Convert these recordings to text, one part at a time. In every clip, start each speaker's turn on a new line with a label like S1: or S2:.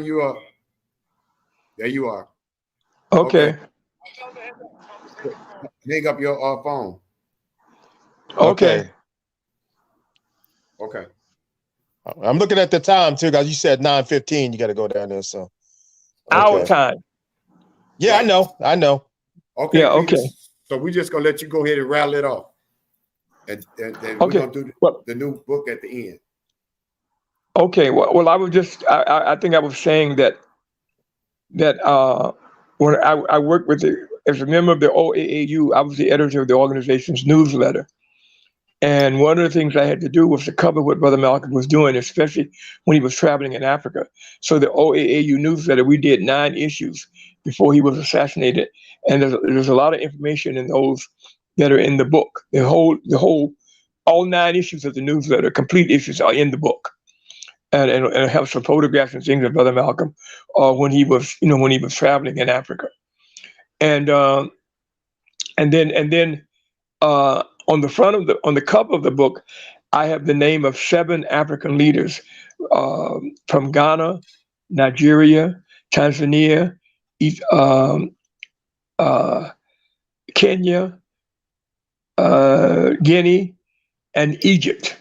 S1: you up. There you are.
S2: Okay.
S1: Hang up your phone.
S2: Okay.
S1: Okay.
S3: I'm looking at the time too, guys. You said 9:15. You got to go down there. So
S2: Our time.
S3: Yeah,
S1: Right.
S3: I know.
S1: Okay,
S2: Yeah,
S1: Peter.
S2: okay.
S1: So we're just gonna let you go ahead and rattle it off, and we're
S2: Okay.
S1: gonna do
S2: Well,
S1: the new book at the end.
S2: okay. Well, I was just, I think I was saying that when I worked with as a member of the OAAU, I was the editor of the organization's newsletter. And one of the things I had to do was to cover what Brother Malcolm was doing, especially when he was traveling in Africa. So the OAAU newsletter, we did 9 issues before he was assassinated. And there's a lot of information in those that are in the book. All 9 issues of the newsletter, complete issues, are in the book. And it has some photographs and things of Brother Malcolm when he was traveling in Africa. And then on the cover of the book, I have the name of 7 African leaders from Ghana, Nigeria, Tanzania, um, uh, Kenya, Guinea, and Egypt.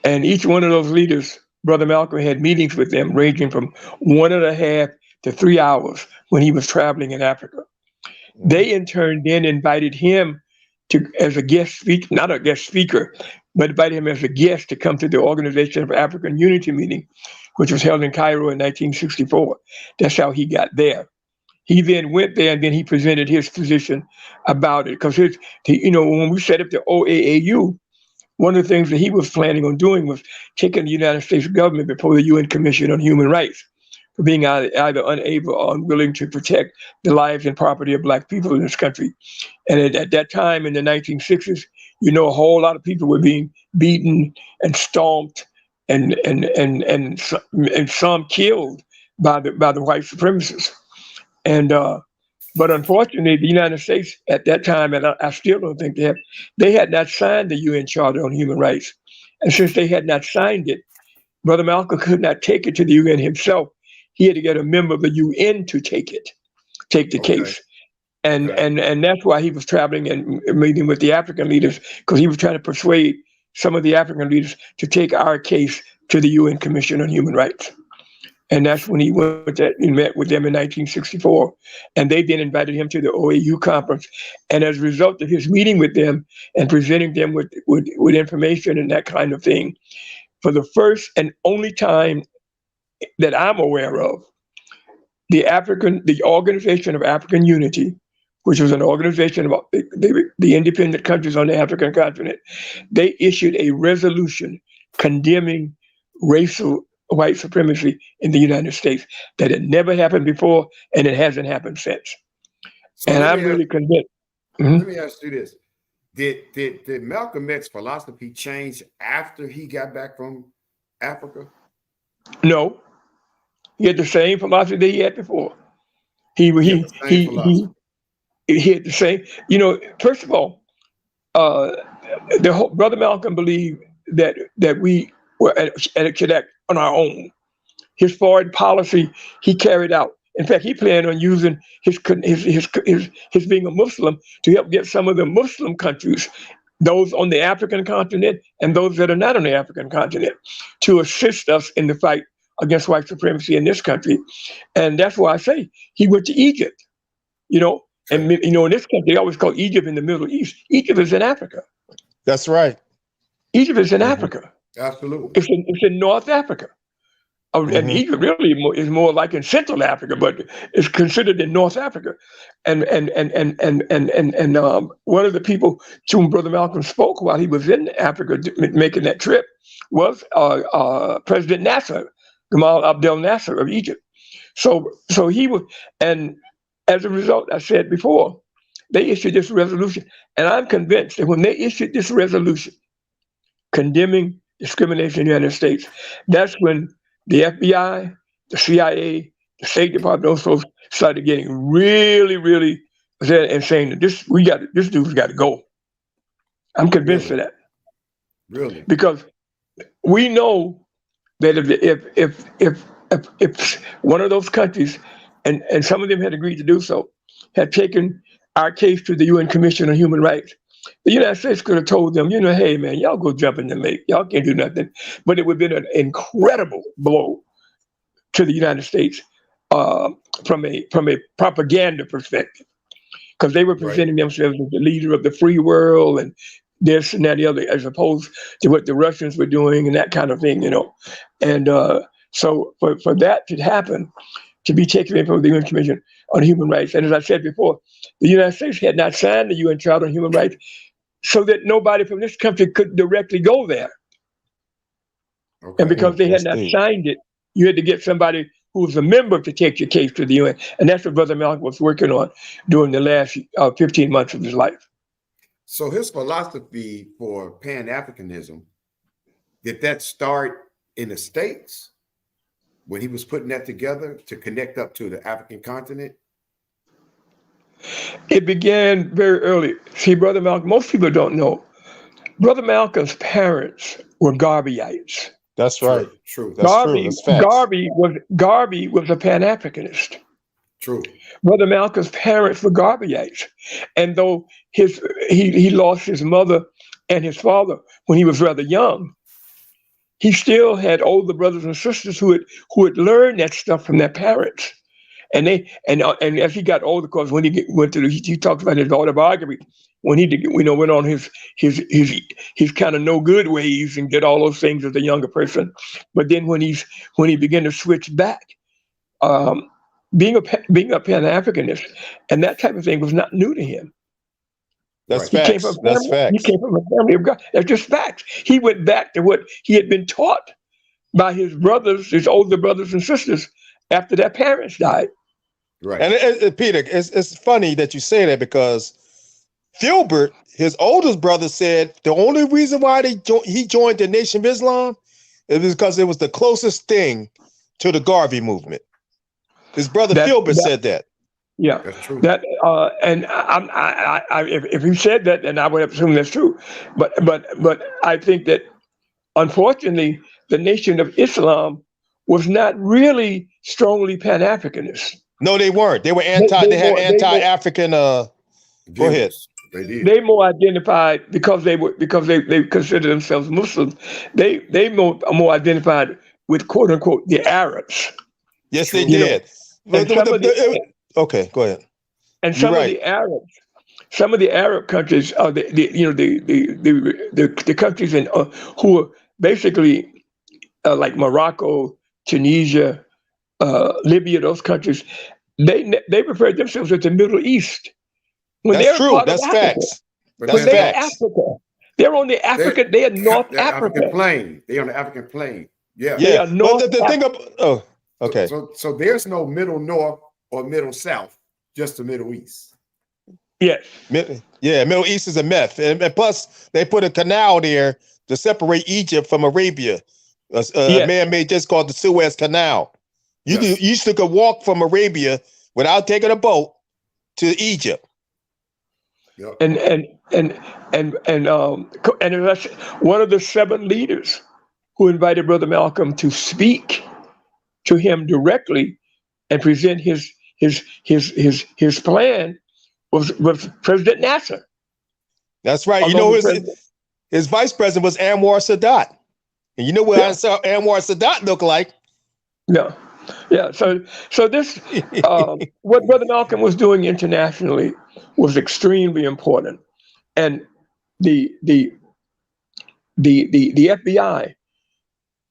S2: And each one of those leaders, Brother Malcolm had meetings with them ranging from 1.5 to 3 hours when he was traveling in Africa. They in turn then invited him as a guest speaker, not a guest speaker, but invited him as a guest to come to the Organization of African Unity meeting, which was held in Cairo in 1964. That's how he got there. He then went there and then he presented his position about it. Because when we set up the OAAU, one of the things that he was planning on doing was taking the United States government before the UN Commission on Human Rights for being either unable or unwilling to protect the lives and property of Black people in this country. And at that time in the 1960s, a whole lot of people were being beaten and stomped and some killed by the white supremacists. And but unfortunately, the United States at that time, and I still don't think they had not signed the UN Charter on Human Rights. And since they had not signed it, Brother Malcolm could not take it to the UN himself. He had to get a member of the UN to take the case. And that's why he was traveling and meeting with the African leaders, because he was trying to persuade some of the African leaders to take our case to the UN Commission on Human Rights. And that's when he met with them in 1964. And they then invited him to the OAU conference. And as a result of his meeting with them and presenting them with information and that kind of thing, for the first and only time that I'm aware of, the Organization of African Unity, which was an organization of the independent countries on the African continent, they issued a resolution condemning racial white supremacy in the United States that had never happened before, and it hasn't happened since.
S1: So
S2: and I'm really convinced.
S1: Let me ask you this. Did Malcolm X's philosophy change after he got back from Africa?
S2: No. He had the same philosophy that he had before. He had the same. First of all, Brother Malcolm believed that we were should act on our own. His foreign policy he carried out. In fact, he planned on using his being a Muslim to help get some of the Muslim countries, those on the African continent and those that are not on the African continent, to assist us in the fight against white supremacy in this country. And that's why I say he went to Egypt. And in this country, they always call Egypt in the Middle East. Egypt is in Africa.
S3: That's right.
S2: Egypt is in Africa.
S1: Absolutely.
S2: It's in North Africa. And Egypt really is more like in Central Africa, but it's considered in North Africa. And one of the people to whom Brother Malcolm spoke while he was in Africa making that trip was President Nasser, Gamal Abdel Nasser of Egypt. So he was, and as a result, I said before, they issued this resolution, and I'm convinced that when they issued this resolution condemning discrimination in the United States, that's when the FBI, the CIA, the State Department, those folks started getting really, really upset and saying that this dude's got to go. I'm convinced of that.
S1: Really?
S2: Because we know that if if one of those countries, and some of them had agreed to do so, had taken our case to the UN Commission on Human Rights, the United States could have told them, hey, man, y'all go jump in the lake. Y'all can't do nothing. But it would have been an incredible blow to the United States from a propaganda perspective, because they were presenting themselves as the leader of the free world and this and that and the other, as opposed to what the Russians were doing and that kind of thing, And so for that to happen, to be taken in from the UN Commission on Human Rights, and as I said before, the United States had not signed the UN Charter on Human Rights, so that nobody from this country could directly go there.
S1: Okay.
S2: And because they had not signed it, you had to get somebody who was a member to take your case to the UN. And that's what Brother Malcolm was working on during the last 15 months of his life.
S1: So his philosophy for Pan-Africanism, did that start in the States when he was putting that together to connect up to the African continent?
S2: It began very early. See, Brother Malcolm, most people don't know, Brother Malcolm's parents were Garveyites.
S3: That's right.
S1: True.
S3: That's true. That's facts.
S2: Garvey was a Pan-Africanist.
S1: True.
S2: Brother Malcolm's parents were Garveyites. And though he lost his mother and his father when he was rather young, he still had older brothers and sisters who had learned that stuff from their parents. And as he got older, of course, when he went to he talked about his autobiography, when he went on his kind of no good ways and did all those things as a younger person. But then when he began to switch back, being a Pan-Africanist and that type of thing was not new to him.
S3: That's facts. That's facts.
S2: He came from a family of God. That's just facts. He went back to what he had been taught by his brothers, his older brothers and sisters, after their parents died.
S1: Right.
S3: And Peter, it's funny that you say that, because Filbert, his oldest brother, said the only reason why he joined the Nation of Islam is because it was the closest thing to the Garvey movement. His brother Filbert said that.
S2: Yeah,
S1: that's true.
S2: That and if he said that, then I would assume that's true. But I think that unfortunately, the Nation of Islam was not really strongly Pan-Africanist.
S3: No, they weren't. They were anti. They had anti-African. Go ahead.
S1: They did.
S2: They more identified because they considered themselves Muslims. They more identified with quote unquote the Arabs.
S3: Yes, they did. Okay, go ahead.
S2: And some of the Arab countries, the countries who were basically like Morocco, Tunisia, Libya, those countries, they referred themselves as the Middle East.
S3: That's true. That's facts.
S2: That's facts. Africa. They're on the African. They are North Africa.
S1: African plain. They're on the African plain. Yeah.
S2: They are North.
S3: But the thing about okay.
S1: So there's no middle North or middle South, just the Middle East.
S2: Yes.
S3: Middle East is a myth, and plus they put a canal there to separate Egypt from Arabia. A man-made just called the Suez Canal. You still could walk from Arabia without taking a boat to Egypt.
S1: Yep.
S2: And that's one of the 7 leaders who invited Brother Malcolm to speak to him directly and present his plan was President Nasser.
S3: That's right. His vice president was Anwar Sadat. And you know what Anwar Sadat looked like?
S2: Yeah. Yeah. So this what Brother Malcolm was doing internationally was extremely important. And the FBI,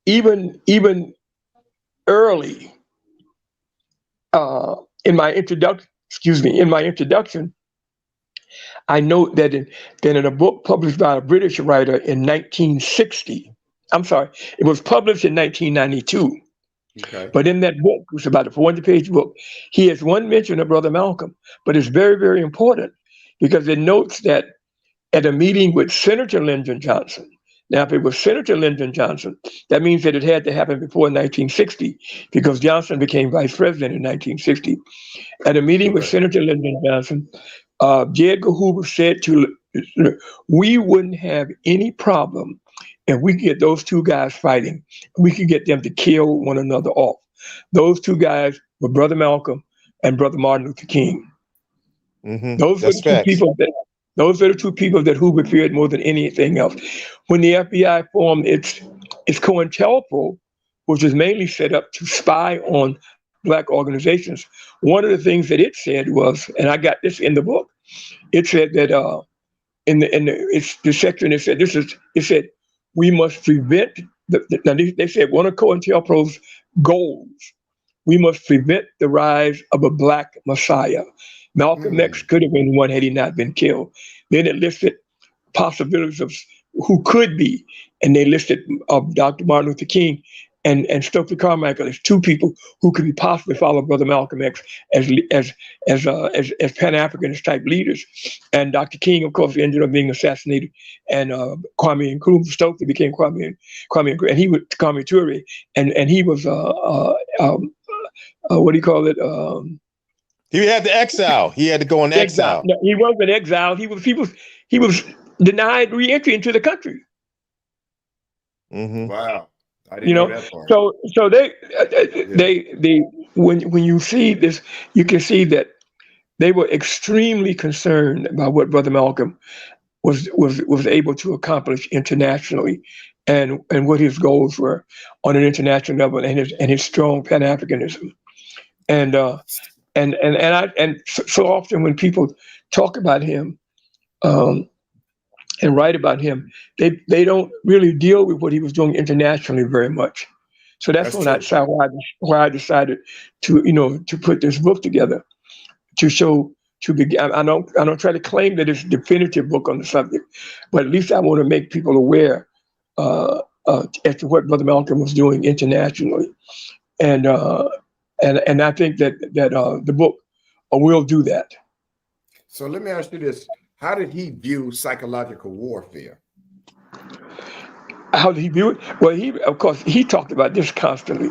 S2: even early in my introduction, I note that in a book published by a British writer in 1960, I'm sorry, it was published in 1992.
S1: Okay.
S2: But in that book, which is about a 400-page book, he has one mention of Brother Malcolm, but it's very, very important because it notes that at a meeting with Senator Lyndon Johnson. Now, if it was Senator Lyndon Johnson, that means that it had to happen before 1960 because Johnson became vice president in 1960. At a meeting with Senator Lyndon Johnson, J. Edgar Hoover said we wouldn't have any problem if we could get those 2 guys fighting. We could get them to kill one another off. Those two guys were Brother Malcolm and Brother Martin Luther King. Those are
S3: That's
S2: the two
S3: facts.
S2: people that those are the two people that Hoover feared more than anything else. When the FBI formed its COINTELPRO, which was mainly set up to spy on Black organizations, one of the things that it said was, and I got this in the book, it said that it's the section it said it said we must prevent now they said one of COINTELPRO's goals, we must prevent the rise of a Black Messiah. Malcolm X could have been one had he not been killed. Then it listed possibilities of who could be, and they listed Dr. Martin Luther King and Stokely Carmichael as two people who could be possibly follow Brother Malcolm X as Pan-Africanist type leaders. And Dr. King, of course, ended up being assassinated, and Kwame Nkrumah. Stokely became Kwame and he was Kwame Ture, and he was what do you call it?
S3: He had to exile. He had to go in exile.
S2: No, he wasn't exiled. He was denied re-entry into the country.
S1: Wow, I didn't know that part.
S2: So they when you see this, you can see that they were extremely concerned about what Brother Malcolm was able to accomplish internationally, and what his goals were on an international level, and his strong Pan-Africanism, and so often when people talk about him and write about him, they don't really deal with what he was doing internationally very much. So that's why I decided to put this book together, to show, I don't try to claim that it's a definitive book on the subject, but at least I want to make people aware as to what Brother Malcolm was doing internationally, and I think that the book will do that.
S1: So let me ask you this: how did he view psychological warfare?
S2: How did he view it? Well, of course he talked about this constantly,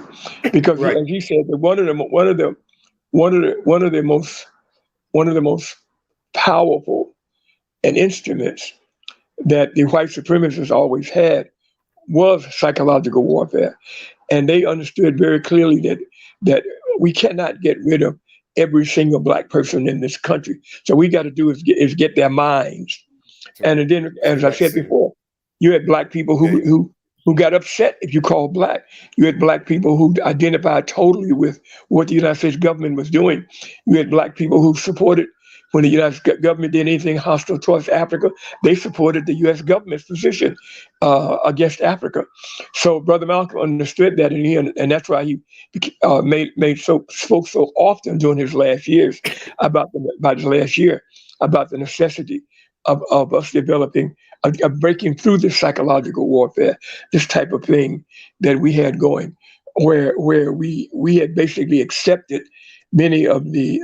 S2: because
S1: Right.
S2: as he said, that one of the most powerful and instruments that the white supremacists always had was psychological warfare, and they understood very clearly that we cannot get rid of every single Black person in this country. So we got to do is get their minds. And then, as I said before, you had Black people who got upset if you called Black. You had Black people who identified totally with what the United States government was doing. You had Black people who supported, when the United States government did anything hostile towards Africa, they supported the U.S. government's position against Africa. So Brother Malcolm understood that, and that's why he spoke so often during his last years about the necessity of us developing, of breaking through this psychological warfare, this type of thing that we had going, where we had basically accepted many of the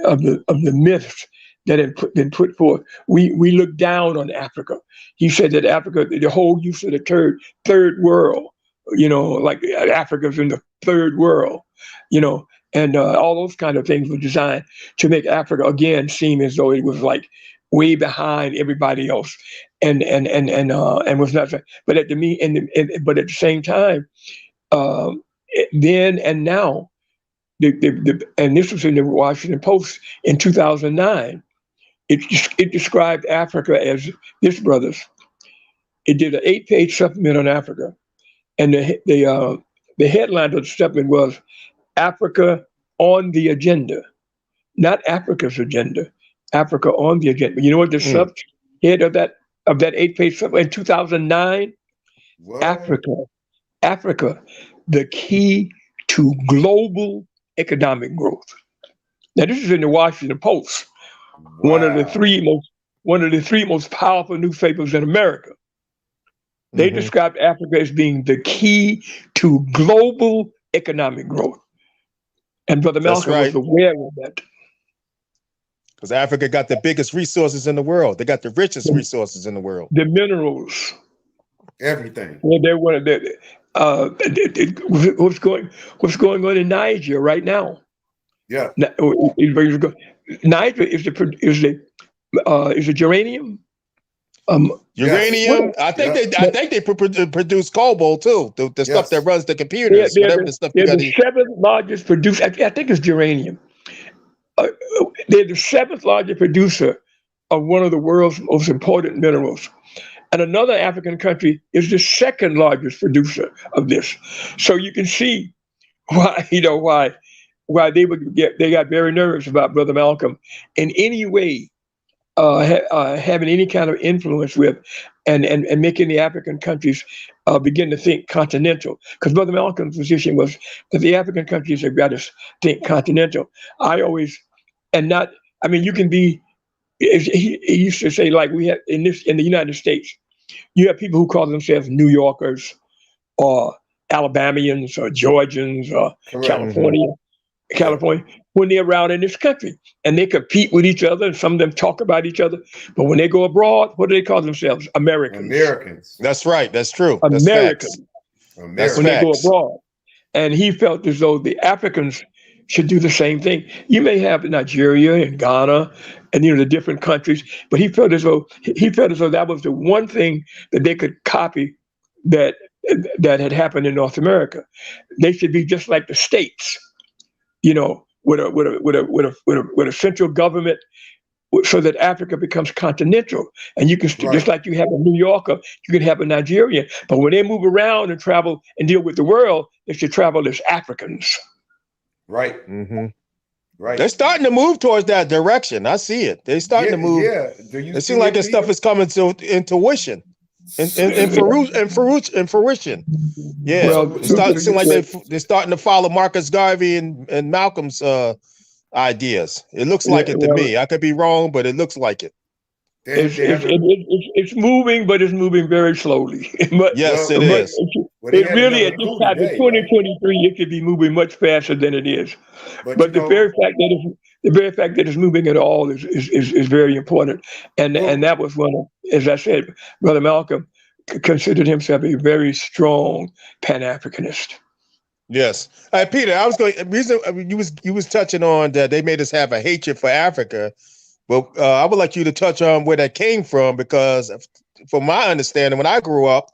S2: myths that had been put forth. We look down on Africa. He said that Africa, the whole use of the third world, like Africa's in the third world, and all those kind of things were designed to make Africa again seem as though it was like way behind everybody else, and was not. But at the same time, then and now, and this was in the Washington Post in 2009. It described Africa as this, brothers. It did an 8-page supplement on Africa, and the headline of the supplement was "Africa on the Agenda," not Africa's agenda. Africa on the agenda. You know what the subhead of that 8-page supplement in 2009?
S1: What?
S2: Africa, the key to global economic growth. Now this is in the Washington Post.
S1: Wow.
S2: One of the three most powerful newspapers in America. They described Africa as being the key to global economic growth. And Brother Malcolm was aware of that.
S3: Because Africa got the biggest resources in the world. They got the richest resources in the world.
S2: The minerals.
S1: Everything.
S2: Well, they're one of what's going on in Niger right now.
S1: Yeah.
S2: Niger is the geranium.
S3: Uranium. I think they produce cobalt too. The stuff that runs the computers, whatever the stuff you
S2: they're
S3: got.
S2: The seventh largest producer. I think it's uranium. They're the seventh largest producer of one of the world's most important minerals. And another African country is the second largest producer of this. So you can see why they got very nervous about Brother Malcolm in any way having any kind of influence with and making the African countries begin to think continental. Because Brother Malcolm's position was that the African countries have got to think continental. You can be. He used to say, like we have in the United States, you have people who call themselves New Yorkers or Alabamians or Georgians or California, when they're around in this country, and they compete with each other, and some of them talk about each other. But when they go abroad, what do they call themselves? Americans.
S3: That's right. That's true.
S2: Americans.
S3: That's
S2: when they go abroad. And he felt as though the Africans should do the same thing. You may have Nigeria and Ghana and the different countries, but he felt as though that was the one thing that they could copy that had happened in North America. They should be just like the states, with a central government, so that Africa becomes continental. And you can just like you have a New Yorker, you can have a Nigerian. But when they move around and travel and deal with the world, they should travel as Africans.
S1: Right.
S3: Mm-hmm.
S1: Right.
S3: They're starting to move towards that direction. I see it. They're starting to move.
S1: Yeah.
S3: It seems like this stuff is coming to intuition and fruition. Yeah.
S2: Well,
S3: It seems like they're starting to follow Marcus Garvey and Malcolm's ideas. It looks like it to me. I could be wrong, but it looks like it.
S2: It's moving, but it's moving very slowly.
S3: Yes, it is.
S2: It really, at this time in 2023, it could be moving much faster than it is. But the very fact that it's moving at all is very important. And that was one of, as I said, Brother Malcolm considered himself a very strong Pan-Africanist.
S3: Yes, Peter. I was going. You was touching on that they made us have a hatred for Africa. Well, I would like you to touch on where that came from, because from my understanding, when I grew up,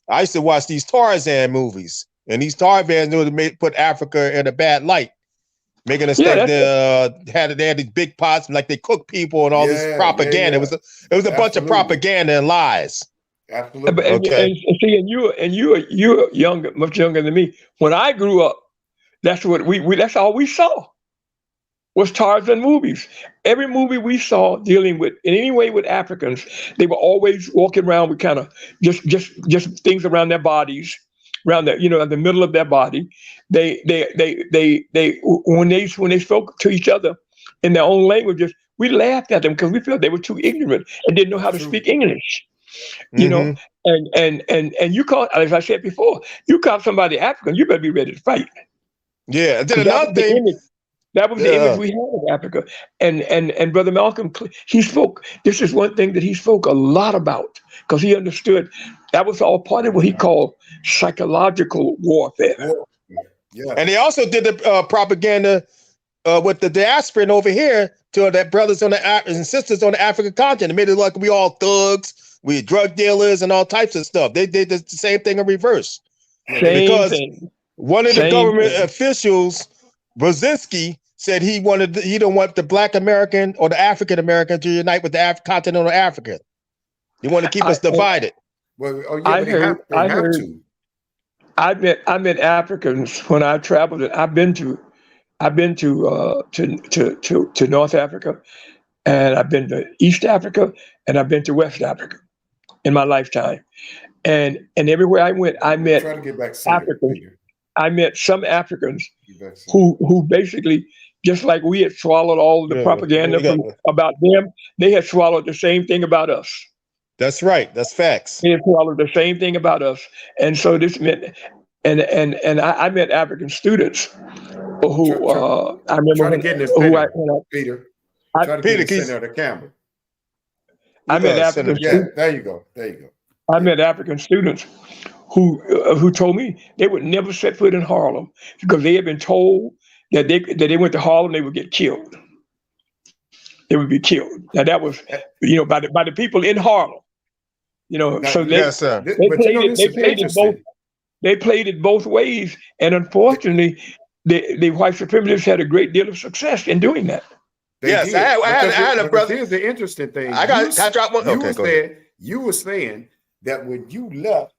S3: I used to watch these Tarzan movies, and these Tarzan movies put Africa in a bad light, making us think they had these big pots, like they cook people and all this propaganda. Yeah. It was a bunch of propaganda and lies.
S1: Absolutely.
S2: And you're younger, much younger than me. When I grew up, that's what that's all we saw was Tarzan movies. Every movie we saw dealing with, in any way with Africans, they were always walking around with kind of just things around their bodies, around the the middle of their body. They when they spoke to each other in their own languages, we laughed at them because we felt they were too ignorant and didn't know how to speak English. And you call, as I said before, you call somebody African, you better be ready to fight.
S3: Yeah. And then another thing.
S2: That was the image we had of Africa. And Brother Malcolm, he spoke, this is one thing that he spoke a lot about, because he understood that was all part of what he called psychological warfare.
S3: Yeah. And he also did the propaganda with the diaspora over here to their brothers and sisters on the African continent. It made it like we all thugs, we drug dealers and all types of stuff. They did the same thing in reverse. One of the government officials, Brzezinski, said he don't want the Black American or the African American to unite with the continental African. He want to keep us divided.
S2: I met Africans when I traveled. I've been to North Africa, and I've been to East Africa, and I've been to West Africa in my lifetime. And everywhere I went, I met Africans. I met some Africans who basically, just like we had swallowed all of the propaganda about them, they had swallowed the same thing about us.
S3: That's right. That's facts.
S2: They had swallowed the same thing about us. And so this meant, and I met African students who I remember
S1: Peter.
S3: Peter,
S1: can you send the camera?
S2: I met African students.
S1: There you go.
S2: I met African students who told me they would never set foot in Harlem because they had been told that they went to Harlem, they would get killed. They would be killed. Now that was, by the people in Harlem. You know,
S1: Now,
S2: so
S3: Yes, sir.
S2: they
S1: but you
S2: played
S1: know,
S2: it.
S1: this
S2: They
S1: is
S2: played it both.
S1: interesting.
S2: They played it both ways, and unfortunately, the white supremacists had a great deal of success in doing that.
S1: They
S3: Yes,
S1: did.
S3: I had a
S1: Because
S3: brother.
S1: here's the interesting thing.
S3: I got. Can I drop one? Okay, go ahead.
S1: You were saying that when you left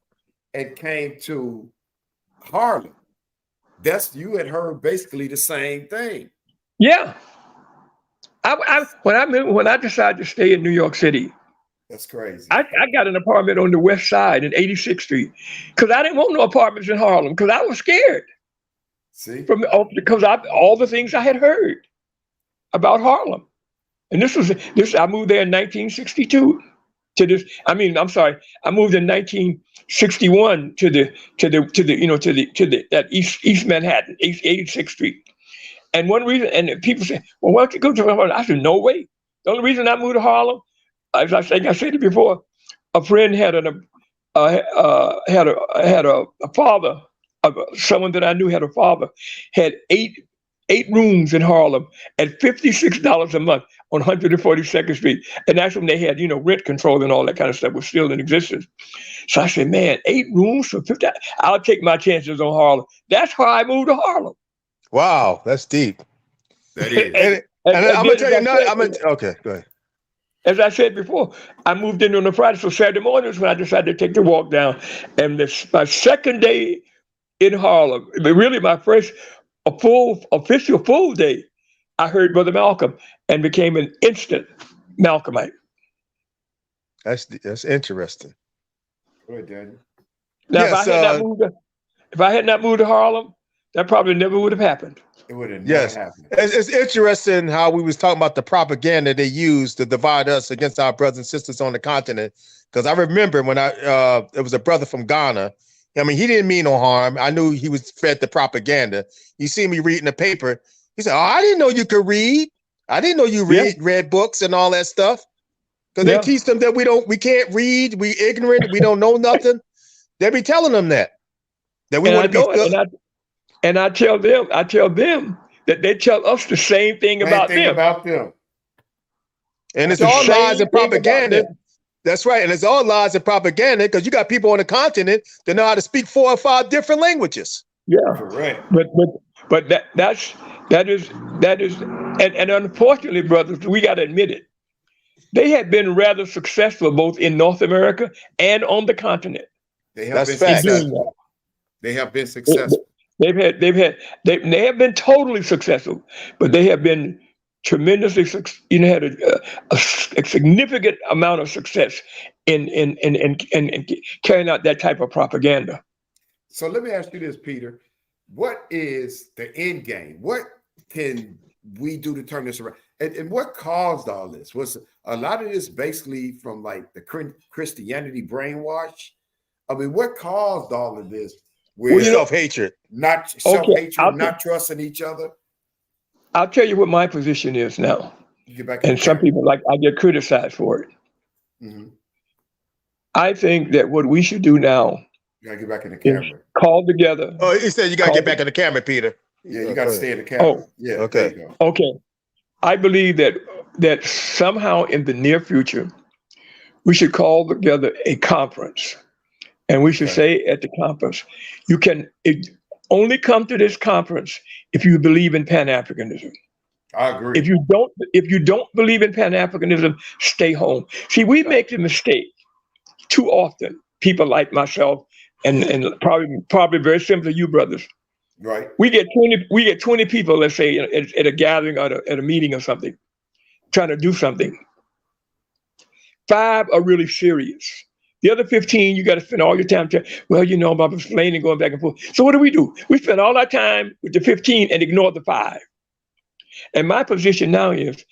S1: and came to Harlem, you had heard basically the same thing.
S2: Yeah, when I decided to stay in New York City,
S1: That's crazy.
S2: I got an apartment on the west side in 86th Street because I didn't want no apartments in Harlem because I was scared
S1: See?
S2: because all the things I had heard about Harlem. And this. I moved there in 1962 to this. I mean, I'm sorry, I moved in 1961 to that East Manhattan, 86th Street. And one reason, and people say, well, why don't you go to Harlem? I said, no way. The only reason I moved to Harlem, as I think I said it before, a friend had a father, someone that I knew had a father, had eight rooms in Harlem at $56 a month on 142nd Street. And that's when they had, rent control and all that kind of stuff was still in existence. So I said, man, 8 rooms for $50. I'll take my chances on Harlem. That's how I moved to Harlem.
S3: Wow, that's deep.
S1: That is.
S3: And I'm gonna tell you another. Okay, go ahead.
S2: As I said before, I moved in on a Friday, so Saturday mornings when I decided to take the walk down. And my second day in Harlem, really my first official full day, I heard Brother Malcolm and became an instant Malcolmite.
S3: That's interesting.
S1: Go ahead, Daniel.
S2: Now,
S3: Yes,
S2: if I had not moved to Harlem, that probably never would have happened.
S1: It would have
S3: Yes,
S1: never happened.
S3: it's interesting how we was talking about the propaganda they used to divide us against our brothers and sisters on the continent. Because I remember when it was a brother from Ghana. I mean, he didn't mean no harm. I knew he was fed the propaganda. You see me reading the paper. He said, "Oh, I didn't know you could read. I didn't know you read books and all that stuff." Because they teach them that we can't read, we ignorant, we don't know nothing. They be telling them that we want to be.
S2: And I tell them that they tell us the same thing about them.
S3: And it's all lies and propaganda. That's right. And it's all lies and propaganda because you got people on the continent that know how to speak 4 or 5 different languages.
S2: Yeah.
S1: Correct.
S2: But that is and unfortunately, brothers, we got to admit it. They have been rather successful both in North America and on the continent.
S1: They have been
S2: successful.
S1: They have been successful.
S2: They have been totally successful, but they have been tremendously, had a significant amount of success in carrying out that type of propaganda.
S1: So let me ask you this, Peter. What is the end game? What can we do to turn this around? And what caused all this? Was a lot of this basically from like the Christianity brainwash? I mean, what caused all of this?
S3: Self-hatred.
S1: Not self-hatred, not trusting each other.
S2: I'll tell you what my position is now. And some people I get criticized for it.
S1: Mm-hmm.
S2: I think that what we should do now.
S1: You gotta get back in the camera.
S2: Call together.
S3: Oh, he said you gotta get back in the camera, Peter.
S1: Yeah, you gotta stay in the camera.
S2: Oh,
S1: yeah.
S3: Okay.
S2: Okay. I believe that somehow in the near future, we should call together a conference. And we should say at the conference, you can only come to this conference if you believe in Pan-Africanism.
S1: I agree.
S2: If you don't believe in Pan-Africanism, stay home. See, we make the mistake too often. People like myself and probably very similar to you brothers.
S1: Right.
S2: We get 20 people, let's say, at a gathering or at a meeting or something, trying to do something. 5 are really serious. The other 15, you got to spend all your time about explaining, going back and forth. So what do? We spend all our time with the 15 and ignore the 5. And my position now is,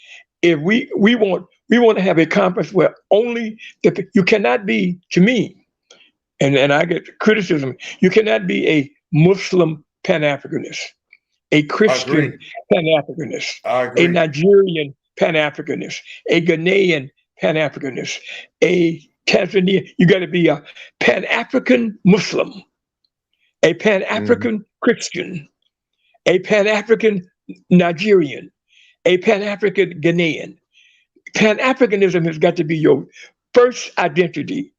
S2: if we want to have a conference where only you cannot be, to me, and I get criticism, you cannot be a Muslim Pan-Africanist, a Christian Pan-Africanist, a Nigerian Pan-Africanist, a Ghanaian Pan-Africanist, a Tanzania. You got to be a Pan-African Muslim, a Pan-African Christian, a Pan-African Nigerian, a Pan-African Ghanaian. Pan-Africanism has got to be your first identity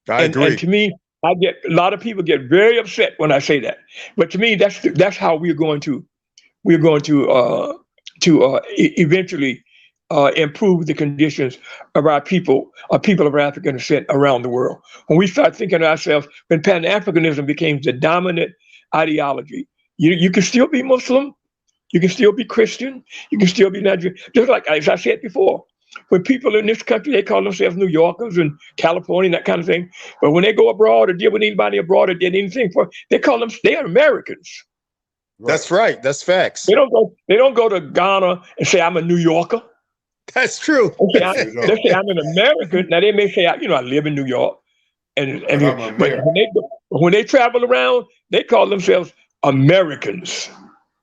S3: I agree.
S2: And to me, I get a lot of people get very upset when I say that. But to me, that's how eventually improve the conditions of our people of African descent around the world. When we start thinking of ourselves, when Pan-Africanism became the dominant ideology, you can still be Muslim, you can still be Christian, you can still be Nigerian. Just like as I said before, when people in this country, they call themselves New Yorkers and California and that kind of thing. But when they go abroad or deal with anybody abroad or did anything they are Americans.
S3: That's right. That's facts.
S2: They don't go to Ghana and say I'm a New Yorker.
S3: That's true.
S2: They say I'm an American. Now they may say I live in New York, but when they travel around, they call themselves Americans.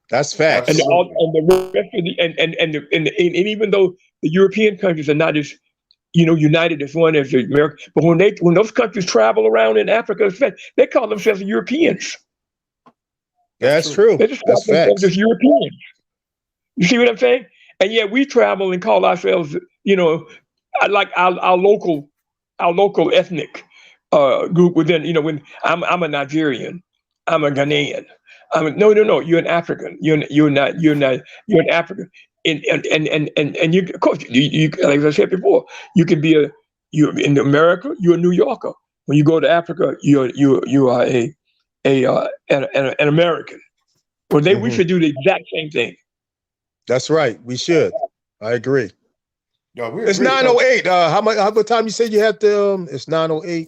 S3: That's facts.
S2: And the rest of the and even though the European countries are not as united as one as the American, but when those countries travel around in Africa, they call themselves Europeans.
S3: That's true.
S2: They just
S3: That's
S2: call themselves
S3: facts.
S2: Europeans. You see what I'm saying? And yet we travel and call ourselves, like our local ethnic group within. When I'm a Nigerian, I'm a Ghanaian. No. You're an African. You're an African. And you, of course, you like I said before, you can be you're in America. You're a New Yorker. When you go to Africa, you are an American. Well, we should do the exact same thing.
S3: That's right. We should. I agree.
S1: No,
S3: it's 9:08. How much time you said you had to? It's 9:08.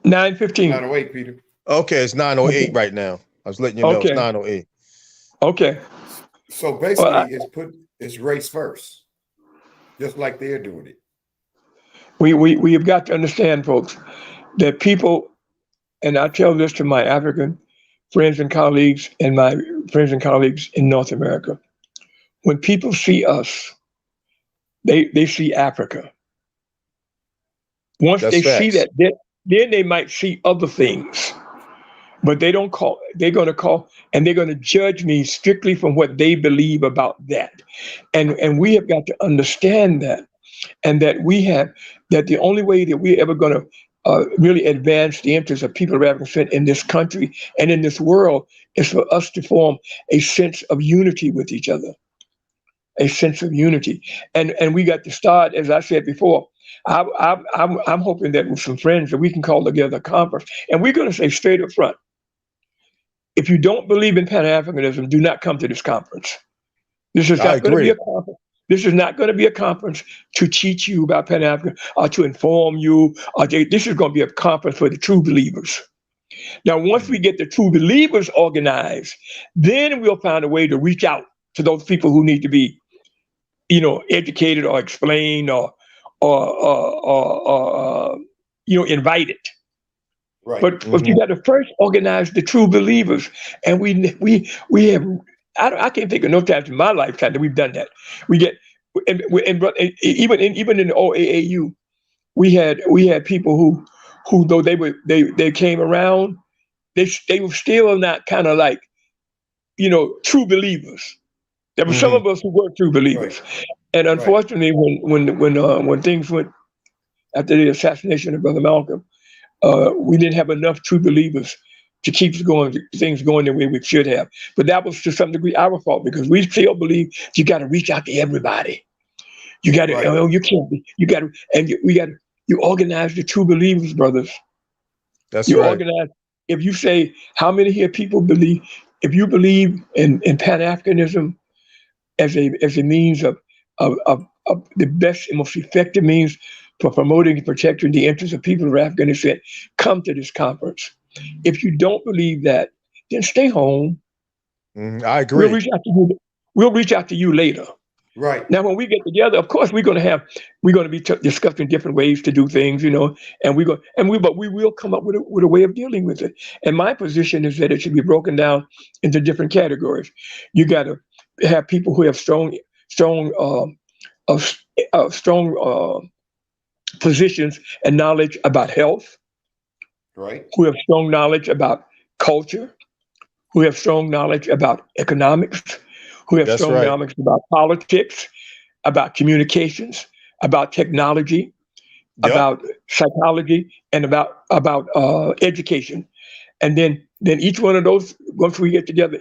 S2: 9:15.
S1: 9:08, Peter.
S3: Okay, it's 9:08 right now. I was letting you know
S2: Okay.
S3: It's 9:08.
S2: Okay.
S1: So basically, it's race first, just like they're doing it.
S2: We have got to understand, folks, that people, and I tell this to my African friends and colleagues and my friends and colleagues in North America. When people see us, they see Africa. Once they see that, then they might see other things. But they're going to call, and they're going to judge me strictly from what they believe about that. And we have got to understand that, and that the only way that we're ever going to really advance the interests of people of African descent in this country and in this world is for us to form a sense of unity with each other, a sense of unity. And we got to start, as I said before, I'm hoping that with some friends that we can call together a conference, and we're going to say straight up front, if you don't believe in Pan-Africanism, do not come to this conference. This is not going to be a conference. This is not going to be a conference to teach you about Pan-African or to inform you. This is going to be a conference for the true believers. Now, once we get the true believers organized, then we'll find a way to reach out to those people who need to be, educated or explained or invited.
S1: Right.
S2: But you got to first organize the true believers, and we have. I can't think of no times in my lifetime that we've done that. We get, and even in the OAAU, we had people who though they came around, they were still not kind of like, true believers. There were some of us who were true believers, and unfortunately, when things went after the assassination of Brother Malcolm, we didn't have enough true believers to keep things going the way we should have. But that was to some degree our fault, because we still believe you got to reach out to everybody. You got to, you can't be, you got to, and you organize the true believers, brothers.
S3: That's
S2: you
S3: right.
S2: Organize. If you say, how many here people believe, if you believe in Pan-Africanism as a means of the best and most effective means for promoting and protecting the interests of people of African descent, come to this conference. If you don't believe that, then stay home.
S3: I agree.
S2: We'll reach out to you later.
S1: Right.
S2: Now, when we get together, of course, we're going to be discussing different ways to do things, and but we will come up with a way of dealing with it. And my position is that it should be broken down into different categories. You got to have people who have strong positions and knowledge about health.
S1: Right.
S2: Who have strong knowledge about culture, who have strong knowledge about economics, who have strong knowledge about politics, about communications, about technology,
S3: Yep.
S2: about psychology, and about education. And then each one of those, once we get together,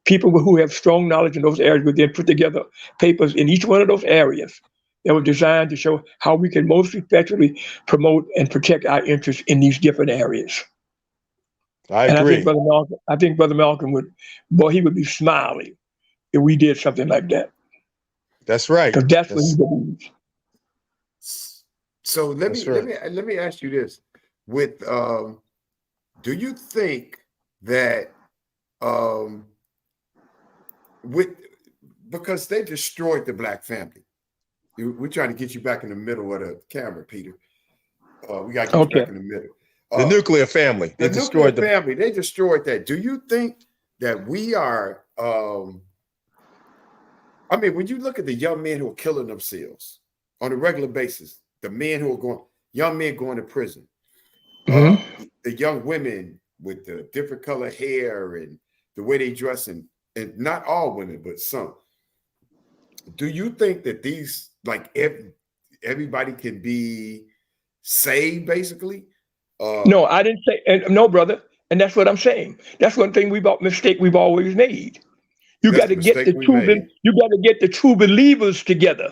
S2: people who have strong knowledge in those areas would then put together papers in each one of those areas that were designed to show how we can most effectively promote and protect our interests in these different areas.
S3: I
S2: And
S3: agree.
S2: I think Brother Malcolm would, boy, he would be smiling if we did something like that.
S3: That's right.
S2: Because that's what he believes.
S1: So let me ask you this: with do you think that because they destroyed the black family? We're trying to get you back in the middle of the camera, Peter. We got to get you back in the middle.
S3: The nuclear family. They destroyed the
S1: family. They destroyed that. Do you think that we are? I mean, when you look at the young men who are killing themselves on a regular basis, the men who are young men going to prison, the young women with the different color hair and the way they dress, and not all women, but some. Do you think that these, like, everybody can be saved, basically?
S2: No, I didn't say, no, brother. And that's what I'm saying. That's one thing mistake we've always made. You got to get the true believers together.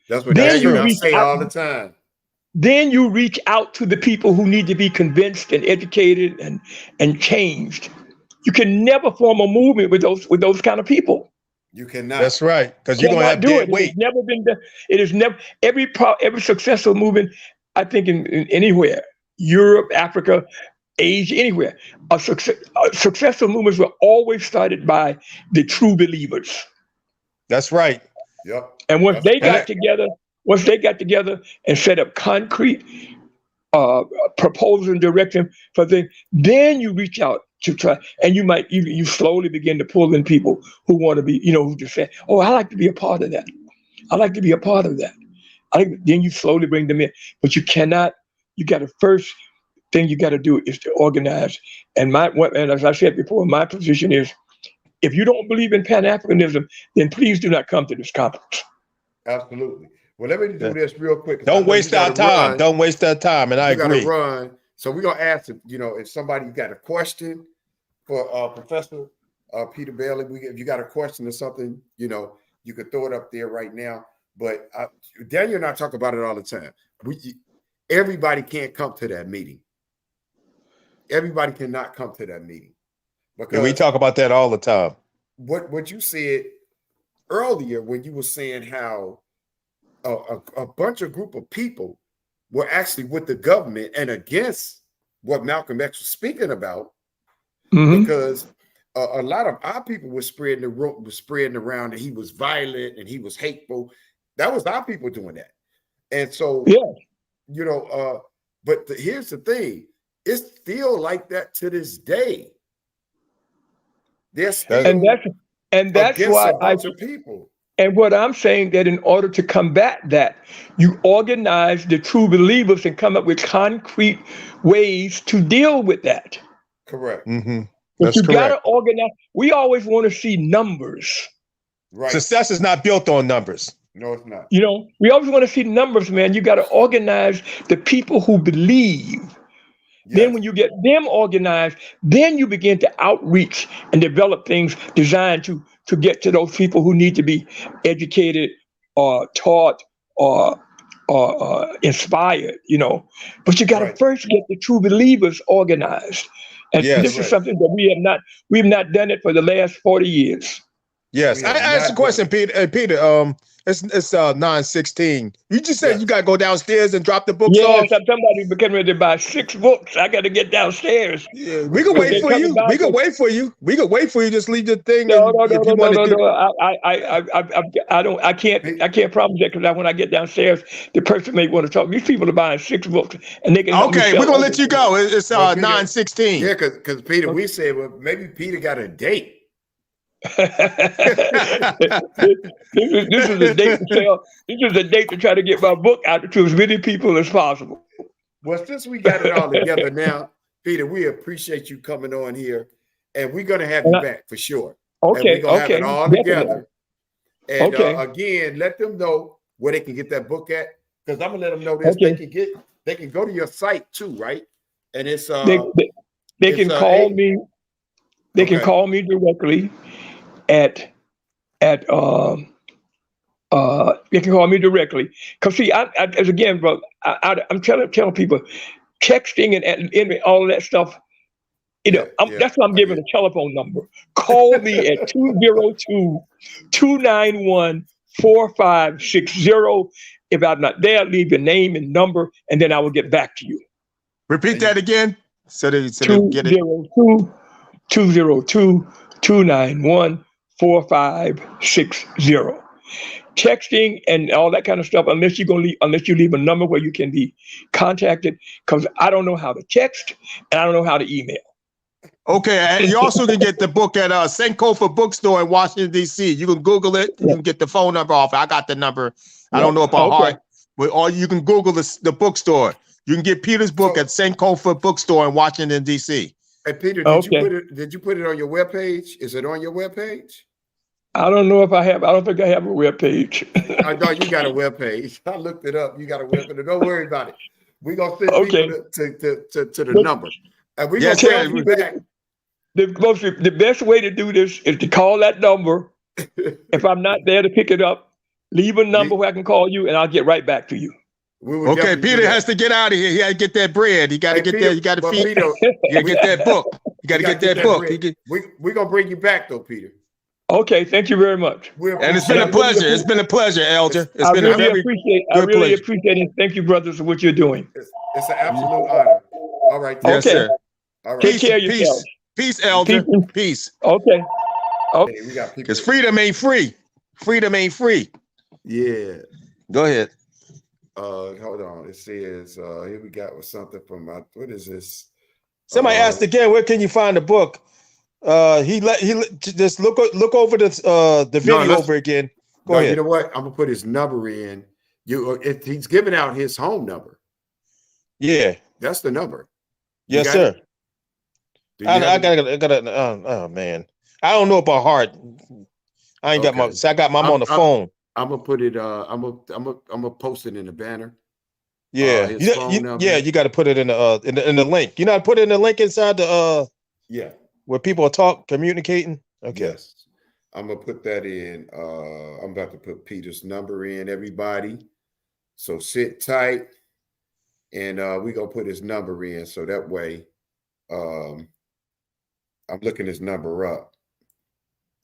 S1: That's what I say all the time.
S2: Then you reach out to the people who need to be convinced and educated and changed. You can never form a movement with those kind of people.
S1: You cannot.
S3: That's right, because you're gonna have dead weight.
S2: It has never been done. It is never every successful movement, I think, in anywhere, Europe, Africa, Asia, anywhere, successful movements were always started by the true believers.
S3: That's right.
S1: Yep.
S2: And once they got together and set up concrete proposals and direction for things, then you reach out to try, and you slowly begin to pull in people who want to be, who just say, "Oh, I like to be a part of that. I like to be a part of that." Then you slowly bring them in, but you cannot. You got to first thing you got to do is to organize. And as I said before, my position is, if you don't believe in Pan-Africanism, then please do not come to this conference.
S1: Absolutely. Well, let me do this real quick.
S3: Don't waste our time. Don't waste our time. And I agree.
S1: Run. So we're gonna ask if somebody got a question for Professor Peter Bailey. If you got a question or something, you could throw it up there right now. But Daniel and I talk about it all the time. Everybody can't come to that meeting. Everybody cannot come to that meeting. Because
S3: we talk about that all the time.
S1: What you said earlier when you were saying how a group of people were actually with the government and against what Malcolm X was speaking about, because a lot of our people were spreading around that he was violent and he was hateful. That was our people doing that. And so, but here's the thing. It's still like that to this day. There's still
S2: and that's why
S1: a bunch of people.
S2: And what I'm saying, that in order to combat that, you organize the true believers and come up with concrete ways to deal with that.
S1: Correct.
S3: Mm-hmm.
S2: But you got to organize. We always want to see numbers.
S3: Right. Success is not built on numbers.
S1: No, it's not.
S2: We always want to see numbers, man. You got to organize the people who believe. Yes. Then when you get them organized, then you begin to outreach and develop things designed to get to those people who need to be educated or taught or inspired, But you got to first get the true believers organized. And this is something that we have not done it for the last 40 years.
S3: Yes. I asked a question, Peter. Peter, it's 9:16. You just said you got to go downstairs and drop the books off.
S2: Yes, somebody getting ready to buy 6 books. I got to get downstairs.
S3: Yeah, we can wait for you. We can wait for you. We can wait for you. Just leave the thing.
S2: No. I can't promise that, because when I get downstairs, the person may want to talk. These people are buying 6 books, and they can.
S3: Okay, we're gonna let you go. It's 9:16.
S1: Yeah, because Peter, we said, well, maybe Peter got a date.
S2: This is a date to sell. This is a date to try to get my book out to as many people as possible.
S1: Well, since we got it all together now, Peter, we appreciate you coming on here, and we're gonna have you back for sure.
S2: Okay,
S1: and we're gonna have it all together. And
S2: okay.
S1: Again, let them know where they can get that book at, because I'm gonna let them know this. They can get they can go to your site too, right? And it's
S2: they can
S1: it's,
S2: call
S1: eight-
S2: me. They can
S1: okay.
S2: call me directly at you can call me directly. Cause see, as again, bro, I'm telling people, texting and all of that stuff. You know,
S1: Yeah,
S2: that's why I'm
S1: I
S2: giving
S1: get
S2: a telephone number. Call me at 202-291-4560. If I'm not there, leave your name and number, and then I will get back to you.
S3: Repeat that again. So they get it.
S2: 202-291-4560. Texting and all that kind of stuff, unless you leave a number where you can be contacted, because I don't know how to text and I don't know how to email.
S3: Okay, and you also can get the book at Sankofa Bookstore in Washington, D.C. You can Google it. You can get the phone number off. I got the number. I don't know about heart, but or you can Google the bookstore. You can get Peter's book at Sankofa Bookstore in Washington, D.C.
S1: Hey Peter, did you put it on your webpage? Is it on your webpage?
S2: I don't know if I have. I don't think I have a web page.
S1: I know you got a webpage. I looked it up. You got a webpage. Don't worry about it. We're gonna send people to the number. And we're gonna tell you back.
S2: The best way to do this is to call that number. If I'm not there to pick it up, leave a number where I can call you, and I'll get right back to you.
S3: Okay, Peter has to get out of here. He got to get that bread. He got to get there. You got to feed. You got to get that book. You got to get that book.
S1: We're gonna bring you back though, Peter.
S2: Okay, thank you very much.
S3: And it's been a pleasure. It's been a pleasure, Elder.
S2: I really appreciate it. Thank you, brothers, for what you're doing.
S1: It's an absolute honor. All right.
S3: Yes, sir.
S1: All right.
S2: Take care of yourself.
S3: Peace, Elder. Peace.
S2: Okay.
S1: Hey, we got people.
S3: Because freedom ain't free. Freedom ain't free.
S1: Yeah.
S3: Go ahead.
S1: Hold on. It says here we got something from what is this?
S3: Somebody asked again, where can you find the book? He just look over the video over again. Go ahead.
S1: You know what? I'm gonna put his number in. He's giving out his home number.
S3: Yeah,
S1: that's the number.
S3: Yes, sir. I gotta. Oh man, I don't know about heart. I ain't got my. So I got my on the phone.
S1: I'm gonna put it. I'm gonna post it in the banner.
S3: Yeah, you got to put it in the link. You know, put it in the link inside the where people are communicating. Okay.
S1: Yes, I'm gonna put that in. I'm about to put Peter's number in, everybody. So sit tight, and we're gonna put his number in so that way. I'm looking his number up,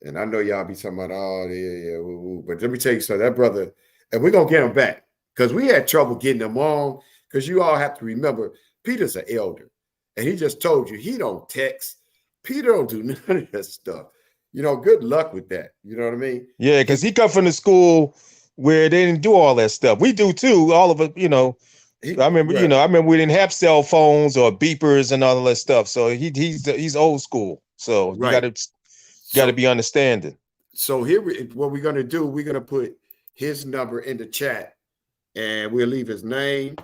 S1: and I know y'all be talking about, oh yeah, woo. But let me tell you something. That brother, and we're gonna get him back because we had trouble getting him on. Because you all have to remember, Peter's an elder, and he just told you he don't text. Peter don't do none of that stuff. You know, good luck with that. You know what I mean?
S3: Yeah, because he come from the school where they didn't do all that stuff. We do too. All of it, you know. I remember, right. I remember we didn't have cell phones or beepers and all that stuff. So he's old school. So you got to be understanding.
S1: So here, what we're gonna do, we're gonna put his number in the chat, and we'll leave his name.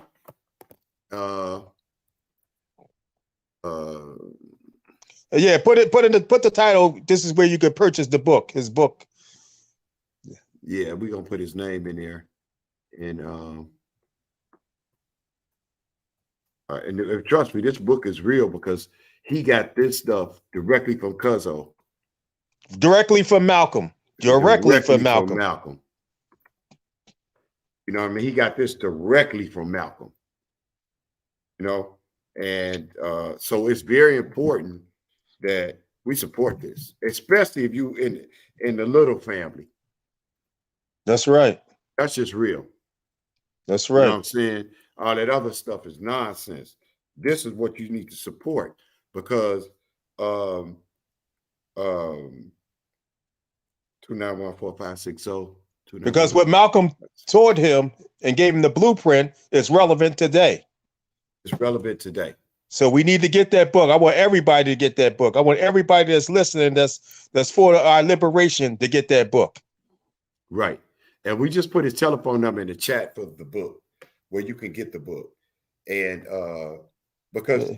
S3: Yeah, put the title. This is where you could purchase the book. His book.
S1: Yeah, we're gonna put his name in there, and trust me, this book is real because he got this stuff directly from Cuzzo.
S3: Directly from Malcolm. Directly from Malcolm.
S1: You know what I mean? He got this directly from Malcolm. You know, and so it's very important that we support this, especially if you in the little family.
S3: That's right.
S1: That's just real.
S3: That's right.
S1: You know what I'm saying? All that other stuff is nonsense. This is what you need to support because 2914560.
S3: Because what Malcolm taught him and gave him the blueprint is relevant today.
S1: It's relevant today.
S3: So we need to get that book. I want everybody to get that book. I want everybody that's listening, that's for our liberation, to get that book.
S1: Right. And we just put his telephone number in the chat for the book, where you can get the book. And because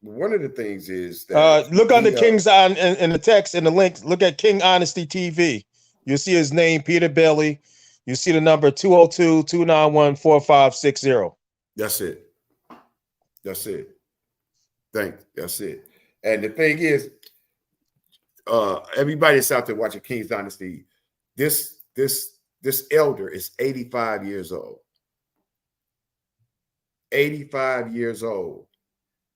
S1: one of the things is that
S3: look under King's on in the text in the link. Look at King Honesty TV. You'll see his name, Peter Bailey. You see the number 202-291-4560.
S1: That's it. That's it. That's it. And the thing is, everybody that's out there watching King's Dynasty, this elder is 85 years old. 85 years old.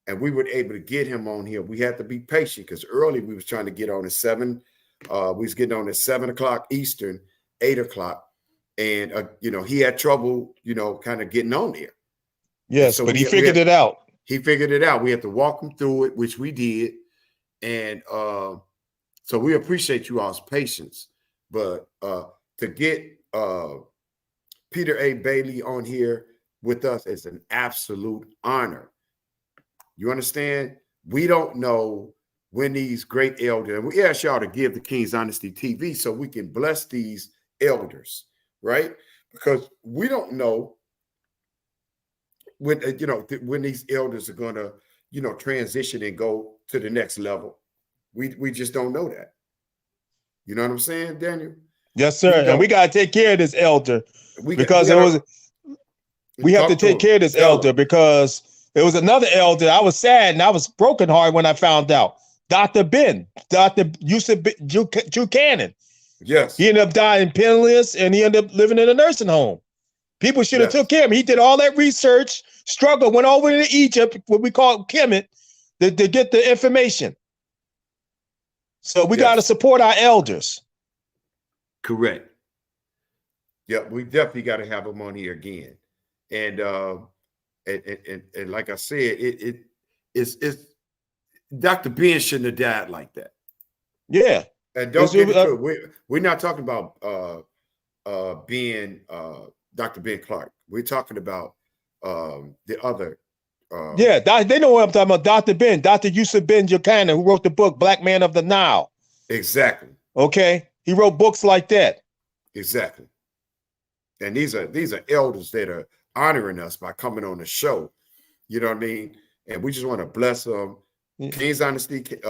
S1: And we were able to get him on here. We had to be patient because early we was trying to get on at 7. We was getting on at 7 o'clock Eastern, 8 o'clock. And, he had trouble, kind of getting on there.
S3: Yes,
S1: so
S3: but he figured it out.
S1: He figured it out. We had to walk him through it, which we did. And so we appreciate you all's patience. But to get Peter A. Bailey on here with us is an absolute honor. You understand? We don't know when these great elders, and we ask y'all to give the King's Dynasty TV so we can bless these elders, right? Because we don't know when when these elders are going to transition and go to the next level. We just don't know that. You know what I'm saying, Daniel?
S3: Yes, sir. And we got to take care of this elder we have to take care of this elder because it was another elder. I was sad and I was brokenhearted when I found out. Dr. Yusuf Buchanan.
S1: Yes.
S3: He ended up dying penniless and he ended up living in a nursing home. People should have took care of him. He did all that research, struggled, went over to Egypt, what we call Kemet, to get the information. So we got to support our elders.
S1: Correct. Yeah, we definitely got to have him on here again. And like I said, it's Dr. Ben shouldn't have died like that.
S3: Yeah.
S1: And don't get it we're not talking about Dr. Ben Clark. We're talking about the other.
S3: They know what I'm talking about. Dr. Yusuf Buchanan, who wrote the book Black Man of the Nile.
S1: Exactly.
S3: Okay. He wrote books like that.
S1: Exactly. And these are elders that are honoring us by coming on the show. You know what I mean? And we just want to bless them. King's Dynasty Cash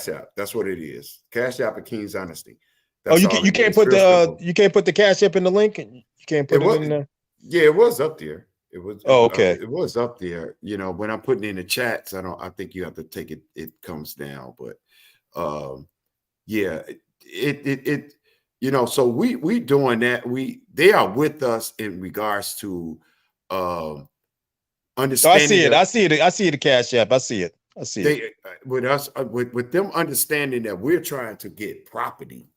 S1: App. That's what it is. Cash App and King's Dynasty. That's
S3: you can't put the Cash App in the link? You can't put it in there? Yeah,
S1: it was up there. It was
S3: okay.
S1: It was up there. When I'm putting in the chats, I think you have to take it, it comes down. But so we doing that. They are with us in regards to understanding.
S3: I see the Cash App. I see it.
S1: With us, with them understanding that we're trying to get property.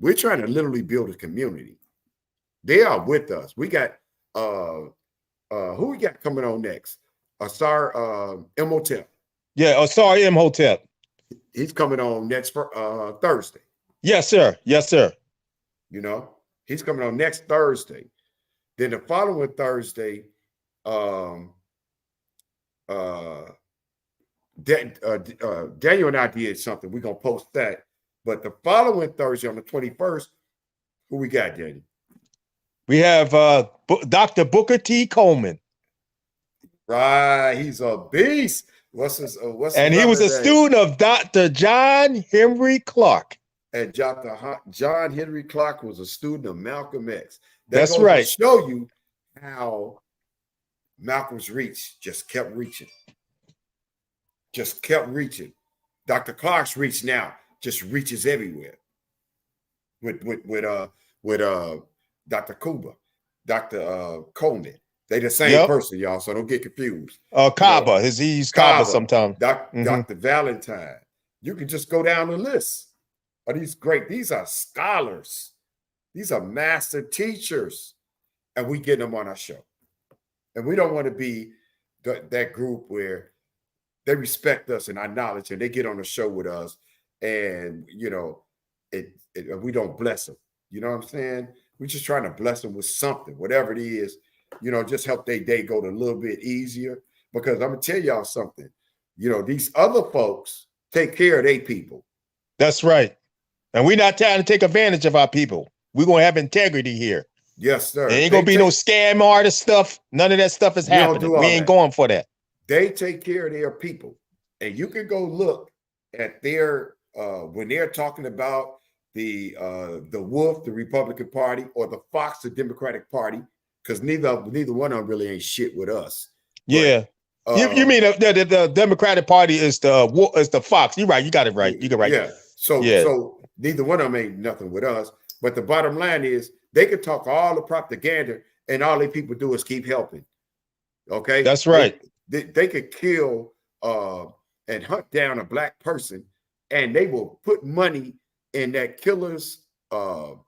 S1: We're trying to literally build a community. They are with us. We got who we got coming on next? Asar Imhotep.
S3: Yeah, Asar Imhotep.
S1: He's coming on next for Thursday.
S3: Yes, sir. Yes, sir.
S1: He's coming on next Thursday. Then the following Thursday, Daniel and I did something. We're gonna post that. But the following Thursday on the 21st, who we got, Daniel?
S3: We have Dr. Booker T. Coleman.
S1: Right, he's a beast.
S3: And he was a student of Dr. John Henry Clark.
S1: And Dr. John Henry Clark was a student of Malcolm X.
S3: That's right.
S1: To show you how Malcolm's reach just kept reaching. Dr. Clark's reach now just reaches everywhere. With Dr. Kuba, Dr. Coleman. They the same person, y'all, so don't get confused.
S3: Kaba. He's Kaba sometimes.
S1: Dr. Valentine. You can just go down the list. These are scholars. These are master teachers. And we get them on our show. And we don't want to be that group where they respect us and our knowledge and they get on the show with us and, we don't bless them. You know what I'm saying? We're just trying to bless them with something, whatever it is, just help their day go a little bit easier. Because I'm going to tell y'all something. These other folks take care of their people.
S3: That's right. And we're not trying to take advantage of our people. We're going to have integrity here.
S1: Yes, sir.
S3: There ain't going to be no scam artist stuff. None of that stuff is happening. We ain't going for that.
S1: They take care of their people. And you can go look at their, when they're talking about the Wolf, the Republican Party, or the Fox, the Democratic Party, because neither one of them really ain't shit with us.
S3: Yeah. You mean the Democratic Party is the Fox? You're right. You got it right. You got it right.
S1: Yeah. So neither one of them ain't nothing with us. But the bottom line is they can talk all the propaganda, and all they people do is keep helping. Okay,
S3: that's right.
S1: They could kill and hunt down a black person, and they will put money in that killer's or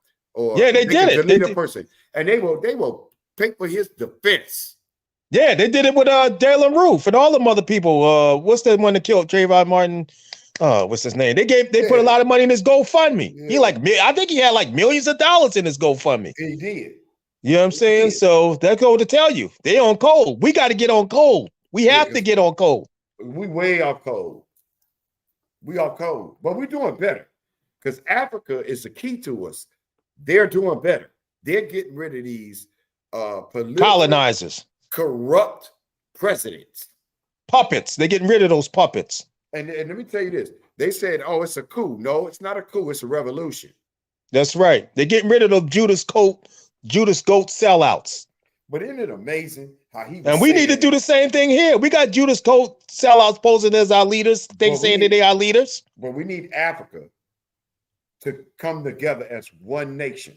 S3: they did it.
S1: Delete a person, and they will pay for his defense.
S3: Yeah, they did it with Dalen Roof and all them other people. What's the one that killed Trayvon Martin? What's his name? They put a lot of money in his GoFundMe. Yeah. I think he had like millions of dollars in his GoFundMe.
S1: He did.
S3: You know what I'm saying? So that go to tell you they on cold. We got to get on cold. We have to get on cold.
S1: We way off cold. We are cold, but we're doing better because Africa is the key to us. They're doing better. They're getting rid of these
S3: colonizers,
S1: corrupt presidents,
S3: puppets. They're getting rid of those puppets.
S1: And let me tell you this. They said, oh, it's a coup. No, it's not a coup. It's a revolution.
S3: That's right. They're getting rid of those Judas Goat sellouts.
S1: But isn't it amazing how he was
S3: and we need to do the same thing here. We got Judas Goat sellouts posing as our leaders. They saying that they are leaders.
S1: But we need Africa to come together as one nation.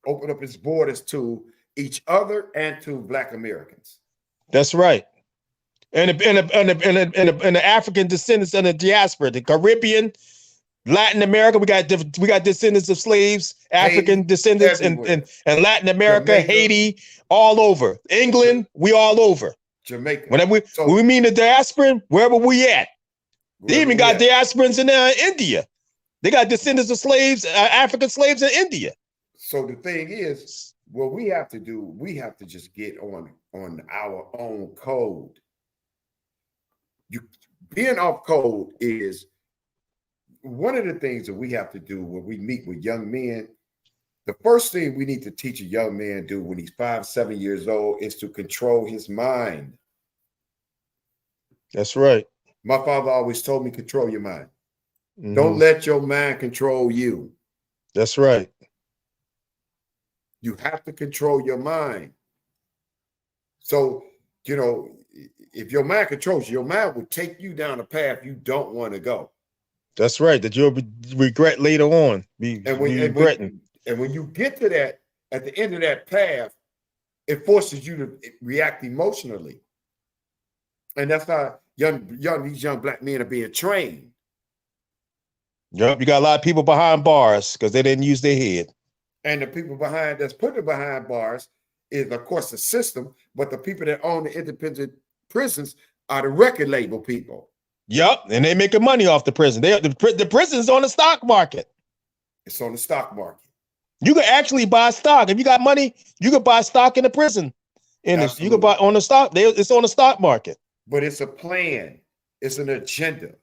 S1: Open up its borders to each other and to Black Americans.
S3: That's right. And the African descendants and the diaspora, the Caribbean, Latin America, we got descendants of slaves, African descendants in Latin America, Jamaica, Haiti, all over. England, we all over.
S1: Jamaica.
S3: When we mean the diaspora, wherever we at. They even got diasporans in India. They got descendants of slaves, African slaves in India.
S1: So the thing is, what we have to do, we have to just get on our own code. Being off code is one of the things that we have to do when we meet with young men. The first thing we need to teach a young man do when he's 5, 7 years old is to control his mind.
S3: That's right.
S1: My father always told me, control your mind. Mm-hmm. Don't let your mind control you.
S3: That's right.
S1: You have to control your mind. So, if your mind controls you, your mind will take you down a path you don't want to go.
S3: That's right. That you'll regret later on.
S1: And when you get to that, at the end of that path, it forces you to react emotionally. And that's how these young Black men are being trained.
S3: Yep, you got a lot of people behind bars because they didn't use their head.
S1: And the people that's putting behind bars is, of course, the system, but the people that own the independent prisons are the record label people.
S3: Yep, and they making money off the prison. The prison's on the stock market.
S1: It's on the stock market.
S3: You can actually buy stock. If you got money, you can buy stock in the prison. You can buy on the stock. It's on the stock market.
S1: But it's a plan. It's an agenda.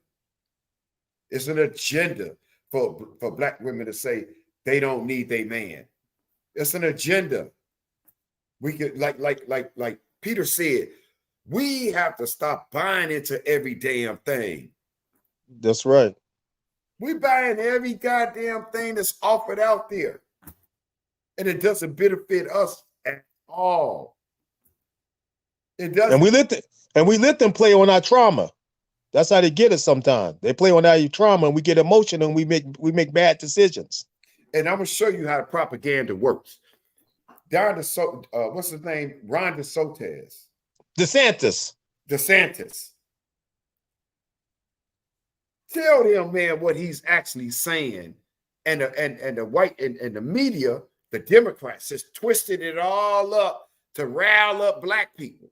S1: It's an agenda for Black women to say they don't need their man. It's an agenda. We could like Peter said, we have to stop buying into every damn thing.
S3: That's right.
S1: We're buying every goddamn thing that's offered out there. And it doesn't benefit us at all. It doesn't.
S3: And we let them play on our trauma. That's how they get us sometimes. They play on our trauma and we get emotional and we make bad decisions.
S1: And I'm gonna show you how the propaganda works. What's his name? Ron DeSantis. DeSantis. Tell them, man, what he's actually saying. And the white and the media, the Democrats, just twisted it all up to rile up Black people.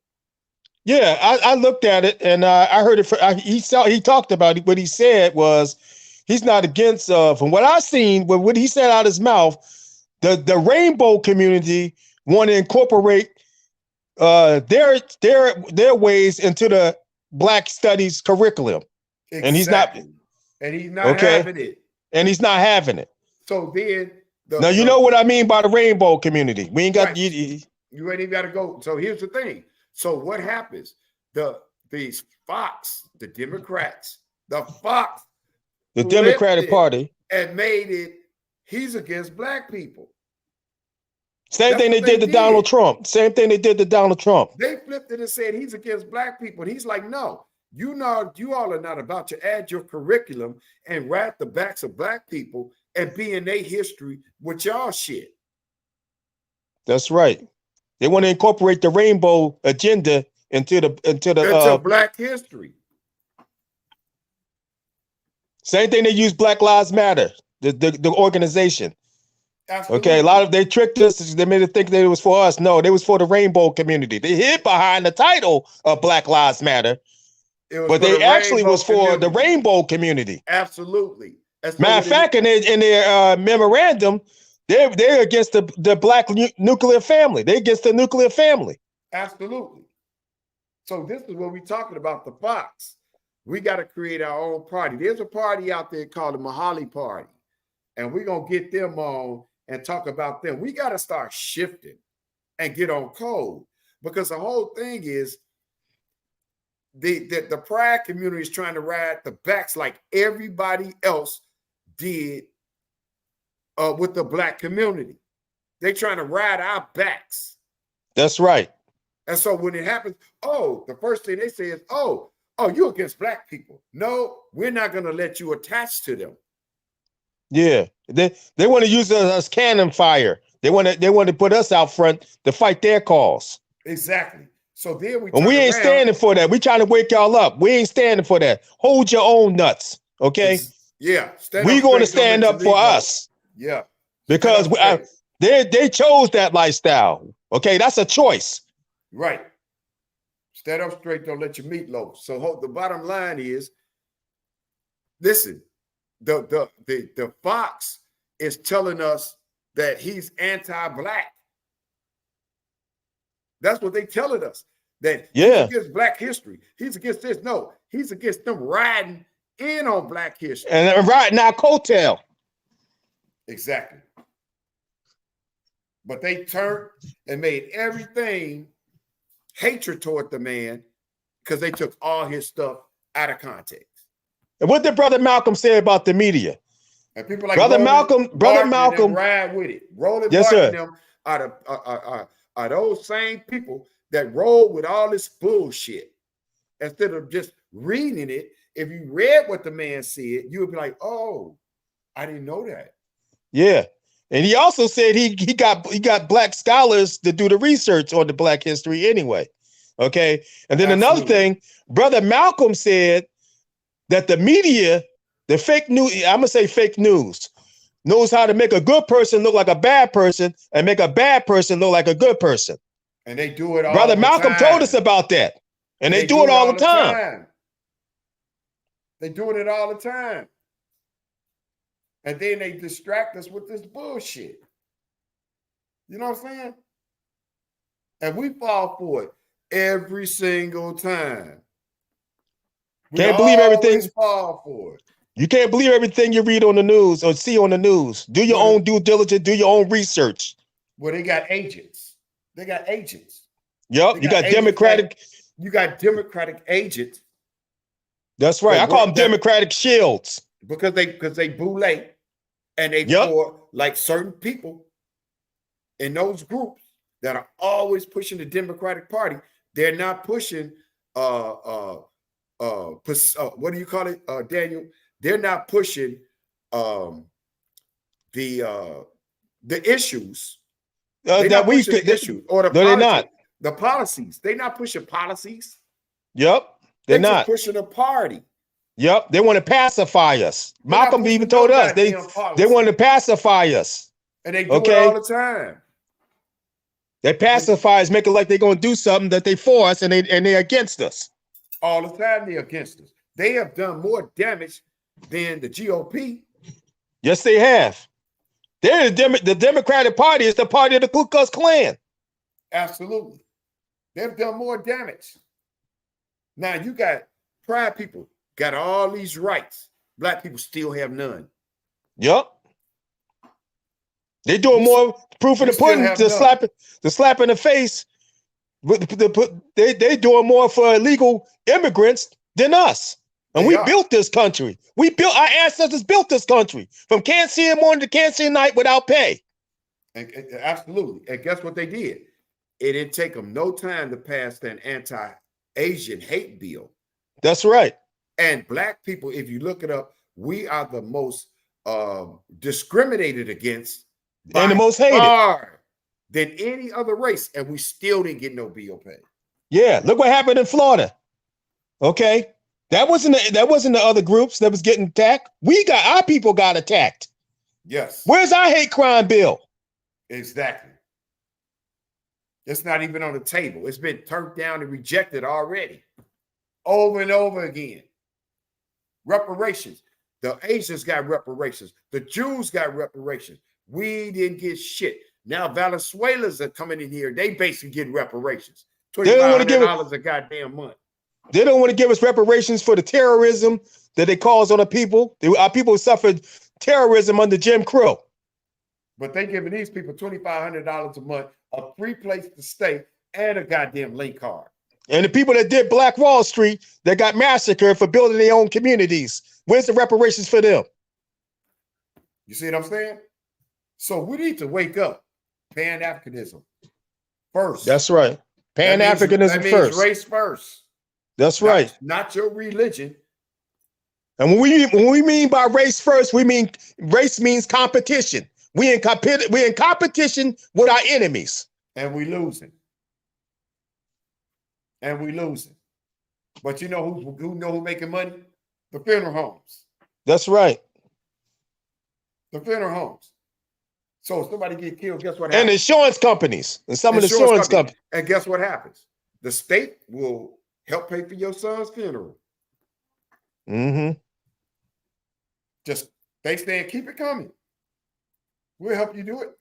S3: Yeah, I looked at it and I heard it. He talked about it. What he said was he's not against. From what I seen, what he said out of his mouth, the rainbow community want to incorporate their ways into the Black studies curriculum,
S1: exactly.
S3: and he's not
S1: having it.
S3: And he's not having it.
S1: So then,
S3: you know what I mean by the rainbow community. We ain't got
S1: right. You ain't even got to go. So here's the thing. So what happens? These Fox, the Democrats, the
S3: Democratic Party,
S1: and made it. He's against Black people.
S3: Same
S1: That's
S3: thing they
S1: what
S3: did to
S1: did.
S3: Donald Trump. Same thing they did to Donald Trump.
S1: They flipped it and said he's against black people. And he's like, no, you all are not about to add your curriculum and rat the backs of black people and be in their history with y'all shit.
S3: That's right. They want to incorporate the rainbow agenda into
S1: black history.
S3: Same thing they use Black Lives Matter, the organization.
S1: Absolutely.
S3: Okay, a lot of they tricked us. They made it think that it was for us. No, it was for the rainbow community. They hid behind the title of Black Lives Matter, but they actually was for the rainbow community.
S1: Absolutely.
S3: Matter of fact, in their memorandum, they're against the black nuclear family. They're against the nuclear family.
S1: Absolutely. So this is what we're talking about, the Fox. We got to create our own party. There's a party out there called the Mahali Party, and we're going to get them on and talk about them. We got to start shifting and get on code, because the whole thing is the pride community is trying to ride the backs like everybody else did with the black community. They're trying to ride our backs.
S3: That's right.
S1: And so when it happens, the first thing they say is, oh, you're against black people. No, we're not going to let you attach to them.
S3: Yeah, they want to use us as cannon fire. They want to put us out front to fight their cause.
S1: Exactly. So then we
S3: ain't standing for that. We trying to wake y'all up. We ain't standing for that. Hold your own nuts, okay?
S1: Yeah.
S3: We going to stand up for us.
S1: Yeah.
S3: Because they chose that lifestyle. Okay, that's a choice.
S1: Right. Stand up straight. Don't let your meat loaf. So the bottom line is, listen. The Fox is telling us that he's anti-black. That's what they're telling us. That he's against black history. He's against this. No, he's against them riding in on black history.
S3: And riding our coattail.
S1: Exactly. But they turned and made everything hatred toward the man because they took all his stuff out of context.
S3: And what did Brother Malcolm say about the media?
S1: And people like
S3: Brother Malcolm
S1: ride with it. Roland
S3: yes,
S1: Barton them are those same people that roll with all this bullshit. Instead of just reading it, if you read what the man said, you would be like, oh, I didn't know that.
S3: Yeah. And he also said he got black scholars to do the research on the black history anyway. Okay. And then another thing, Brother Malcolm said that the media, the fake news, I'm gonna say fake news, knows how to make a good person look like a bad person and make a bad person look like a good person.
S1: And they do it all
S3: Brother
S1: the
S3: Malcolm
S1: time.
S3: told us about that. And they do it all the time.
S1: They doing it all the time. And then they distract us with this bullshit. You know what I'm saying? And we fall for it every single time.
S3: Can't believe everything.
S1: Fall for it.
S3: You can't believe everything you read on the news or see on the news. Do your own due diligence. Do your own research.
S1: Well, they got agents. They got agents.
S3: Yep. You got Democratic.
S1: You got Democratic agents.
S3: That's right. I call them Democratic shields.
S1: Because they boule and they for like certain people in those groups that are always pushing the Democratic Party. They're not pushing what do you call it, Daniel? They're not pushing the issues.
S3: That we
S1: could issues or the
S3: no, they're not.
S1: The policies. They're not pushing policies.
S3: Yep. They're not
S1: pushing a party.
S3: Yep. They want to pacify us. Malcolm even told us they want to pacify us.
S1: And they do it all the time.
S3: They pacify us, make it like they're going to do something that they for us and they're against us.
S1: All the time they're against us. They have done more damage than the GOP.
S3: Yes, they have. They're the Democratic Party is the party of the Ku Klux Klan.
S1: Absolutely. They've done more damage. Now you got pride people, got all these rights. Black people still have none.
S3: Yep. They're doing more proof of the pudding to slap in the face. They doing more for illegal immigrants than us. And we built this country. Our ancestors built this country from Can't See Morning to Can't See Night without pay.
S1: Absolutely. And guess what they did? It didn't take them no time to pass an anti-Asian hate bill.
S3: That's right.
S1: And black people, if you look it up, we are the most discriminated against
S3: And the most hated.
S1: far than any other race, and we still didn't get no bill paid.
S3: Yeah, look what happened in Florida. Okay, that wasn't the other groups that was getting attacked. Our people got attacked.
S1: Yes,
S3: Where's our hate crime bill?
S1: exactly. It's not even on the table. It's been turned down and rejected already, over and over again. Reparations. The Asians got reparations. The Jews got reparations. We didn't get shit. Now Venezuelans are coming in here. They basically get reparations. $2,500 a goddamn month.
S3: They don't want to give us reparations for the terrorism that they caused on the people. Our people suffered terrorism under Jim Crow.
S1: But they giving these people $2,500 a month, a free place to stay, and a goddamn link card.
S3: And the people that did Black Wall Street that got massacred for building their own communities, where's the reparations for them?
S1: You see what I'm saying? So we need to wake up. Pan-Africanism first.
S3: That's right. Pan-Africanism first.
S1: Race first.
S3: That's right.
S1: Not your religion.
S3: And when we mean by race first, we mean race means competition. We're in competition with our enemies.
S1: And we losing. But you know who making money? The funeral homes.
S3: That's right.
S1: The funeral homes. So if somebody get killed, guess what
S3: And
S1: happens?
S3: insurance companies. And some of the insurance companies.
S1: And guess what happens? The state will help pay for your son's funeral.
S3: Mm-hmm.
S1: Just they saying, keep it coming. We'll help you do it.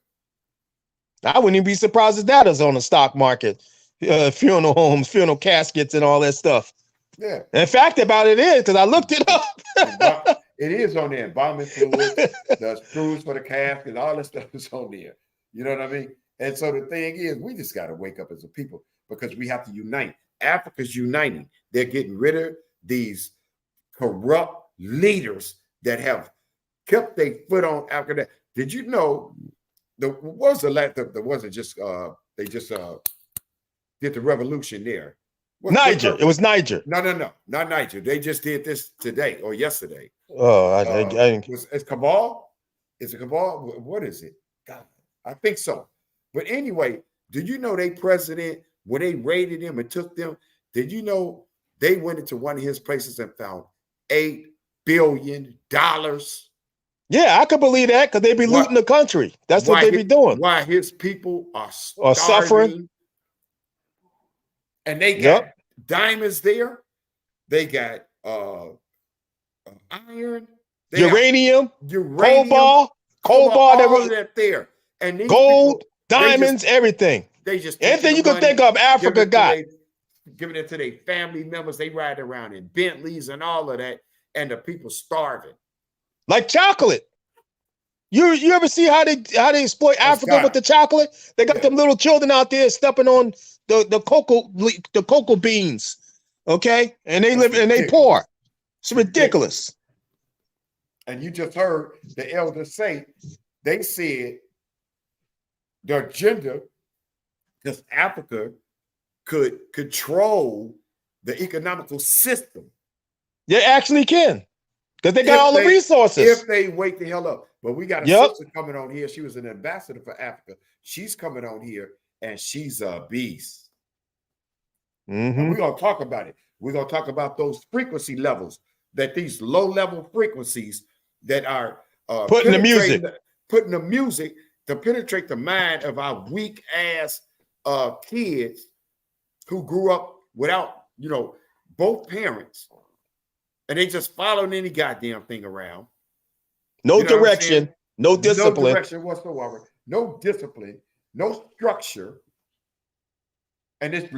S3: I wouldn't even be surprised if that is on the stock market. Funeral homes, funeral caskets, and all that stuff.
S1: Yeah.
S3: In fact, about it is, because I looked it up.
S1: It is on there. Embalming fluids, the screws for the casket, all that stuff is on there. You know what I mean? And so the thing is, we just got to wake up as a people because we have to unite. Africa's uniting. They're getting rid of these corrupt leaders that have kept their foot on Africa. Did you know there wasn't just they just did the revolution there?
S3: Niger. It was Niger.
S1: No, not Niger. They just did this today or yesterday.
S3: Oh,
S1: It's Cabal? Is it Cabal? What is it? God, I think so. But anyway, do you know they president, when they raided him and took them, did you know they went into one of his places and found $8 billion?
S3: Yeah, I could believe that because they be looting the country. That's what they be doing.
S1: Why his people are
S3: suffering.
S1: And they got diamonds there. They got iron,
S3: uranium, cobalt,
S1: all that there. And
S3: gold, diamonds, everything.
S1: They just
S3: anything you can think of, Africa got.
S1: Giving it to their family members. They ride around in Bentleys and all of that, and the people starving.
S3: Like chocolate. You ever see how they exploit Africa with the chocolate? They got them little children out there stepping on the cocoa beans, okay? And they live and they poor. It's ridiculous.
S1: And you just heard the elders say, they said the agenda, because Africa could control the economical system.
S3: They actually can, because they got all the resources.
S1: If they wake the hell up. But we got a sister coming on here. She was an ambassador for Africa. She's coming on here, and she's a beast.
S3: Mm-hmm.
S1: We're going to talk about it. We're going to talk about those frequency levels, that these low-level frequencies that are
S3: putting the music
S1: to penetrate the mind of our weak-ass kids who grew up without, both parents, and they just following any goddamn thing around.
S3: No direction, no discipline.
S1: No direction whatsoever. No discipline, no structure. And these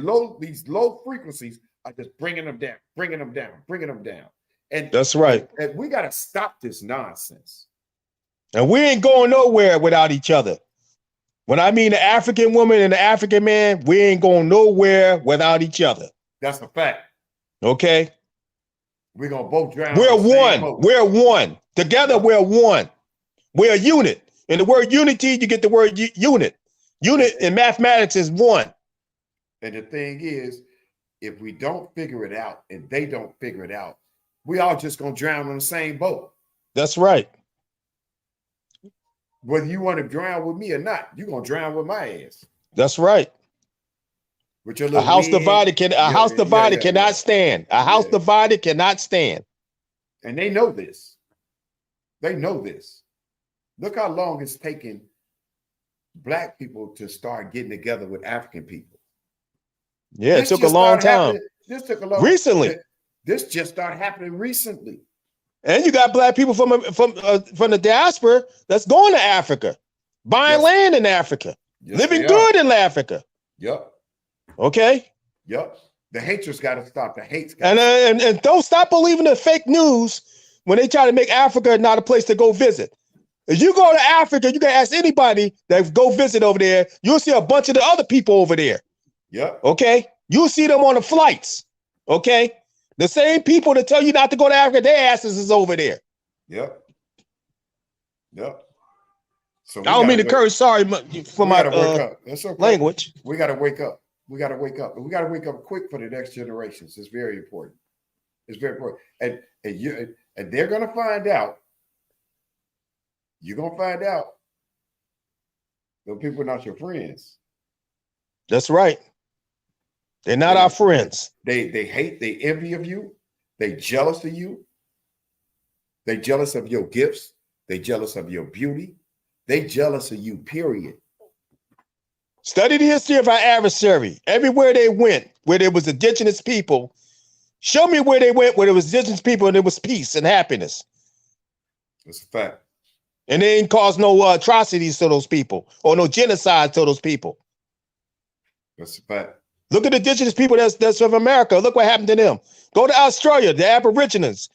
S1: low frequencies are just bringing them down. And
S3: that's right.
S1: And we got to stop this nonsense.
S3: And we ain't going nowhere without each other. When I mean the African woman and the African man, we ain't going nowhere without each other.
S1: That's a fact.
S3: Okay?
S1: We're going to both drown.
S3: We're one. We're one. Together, we're one. We're a unit. In the word unity, you get the word unit. Unit in mathematics is one.
S1: And the thing is, if we don't figure it out and they don't figure it out, we all just gonna drown on the same boat.
S3: That's right.
S1: Whether you want to drown with me or not, you're gonna drown with my ass.
S3: That's right.
S1: With your
S3: A
S1: little
S3: house
S1: wind.
S3: divided cannot stand. A house divided cannot stand.
S1: And they know this. They know this. Look how long it's taken Black people to start getting together with African people.
S3: Yeah,
S1: This
S3: it took a
S1: just
S3: long
S1: started
S3: time.
S1: happening- This took a long
S3: Recently.
S1: This just started happening recently.
S3: And you got Black people from the diaspora that's going to Africa, buying
S1: Yes.
S3: land in Africa,
S1: Yes,
S3: living
S1: they are.
S3: good in Africa.
S1: Yep.
S3: Okay.
S1: Yep. The hatred's got to stop. The hate's got
S3: And don't stop believing the fake news when they try to make Africa not a place to go visit. If you go to Africa, you can ask anybody that go visit over there, you'll see a bunch of the other people over there.
S1: Yep.
S3: Okay. You'll see them on the flights. Okay. The same people that tell you not to go to Africa, their asses is over there.
S1: Yep. Yep. So
S3: I don't mean to curse. Sorry for my
S1: That's okay.
S3: language.
S1: We got to wake up. We got to wake up. And we got to wake up quick for the next generations. It's very important. It's very important. And they're going to find out. You're going to find out. Those people are not your friends.
S3: That's right. They're not our friends.
S1: They hate, they envy of you. They jealous of you. They jealous of your gifts. They jealous of your beauty. They jealous of you, period.
S3: Study the history of our adversary. Everywhere they went, where there was indigenous people, show me where they went where there was indigenous people and there was peace and happiness.
S1: That's a fact.
S3: And they ain't caused no atrocities to those people or no genocide to those people.
S1: That's a fact.
S3: Look at the indigenous people that's of America. Look what happened to them. Go to Australia, the Aborigines,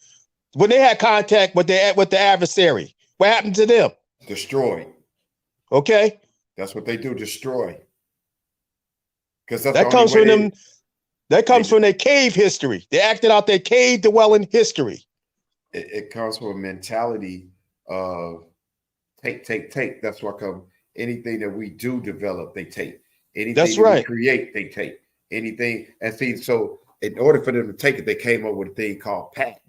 S3: when they had contact with the adversary. What happened to them?
S1: Destroyed.
S3: Okay.
S1: That's what they do, destroy. Because that's
S3: That comes from them. That comes from their cave history. They acted out their cave dwelling history.
S1: It comes from a mentality of take. That's why come anything that we do develop, they take. Anything
S3: That's
S1: that
S3: right.
S1: we create, they take. Anything. And see, so in order for them to take it, they came up with a thing called patent.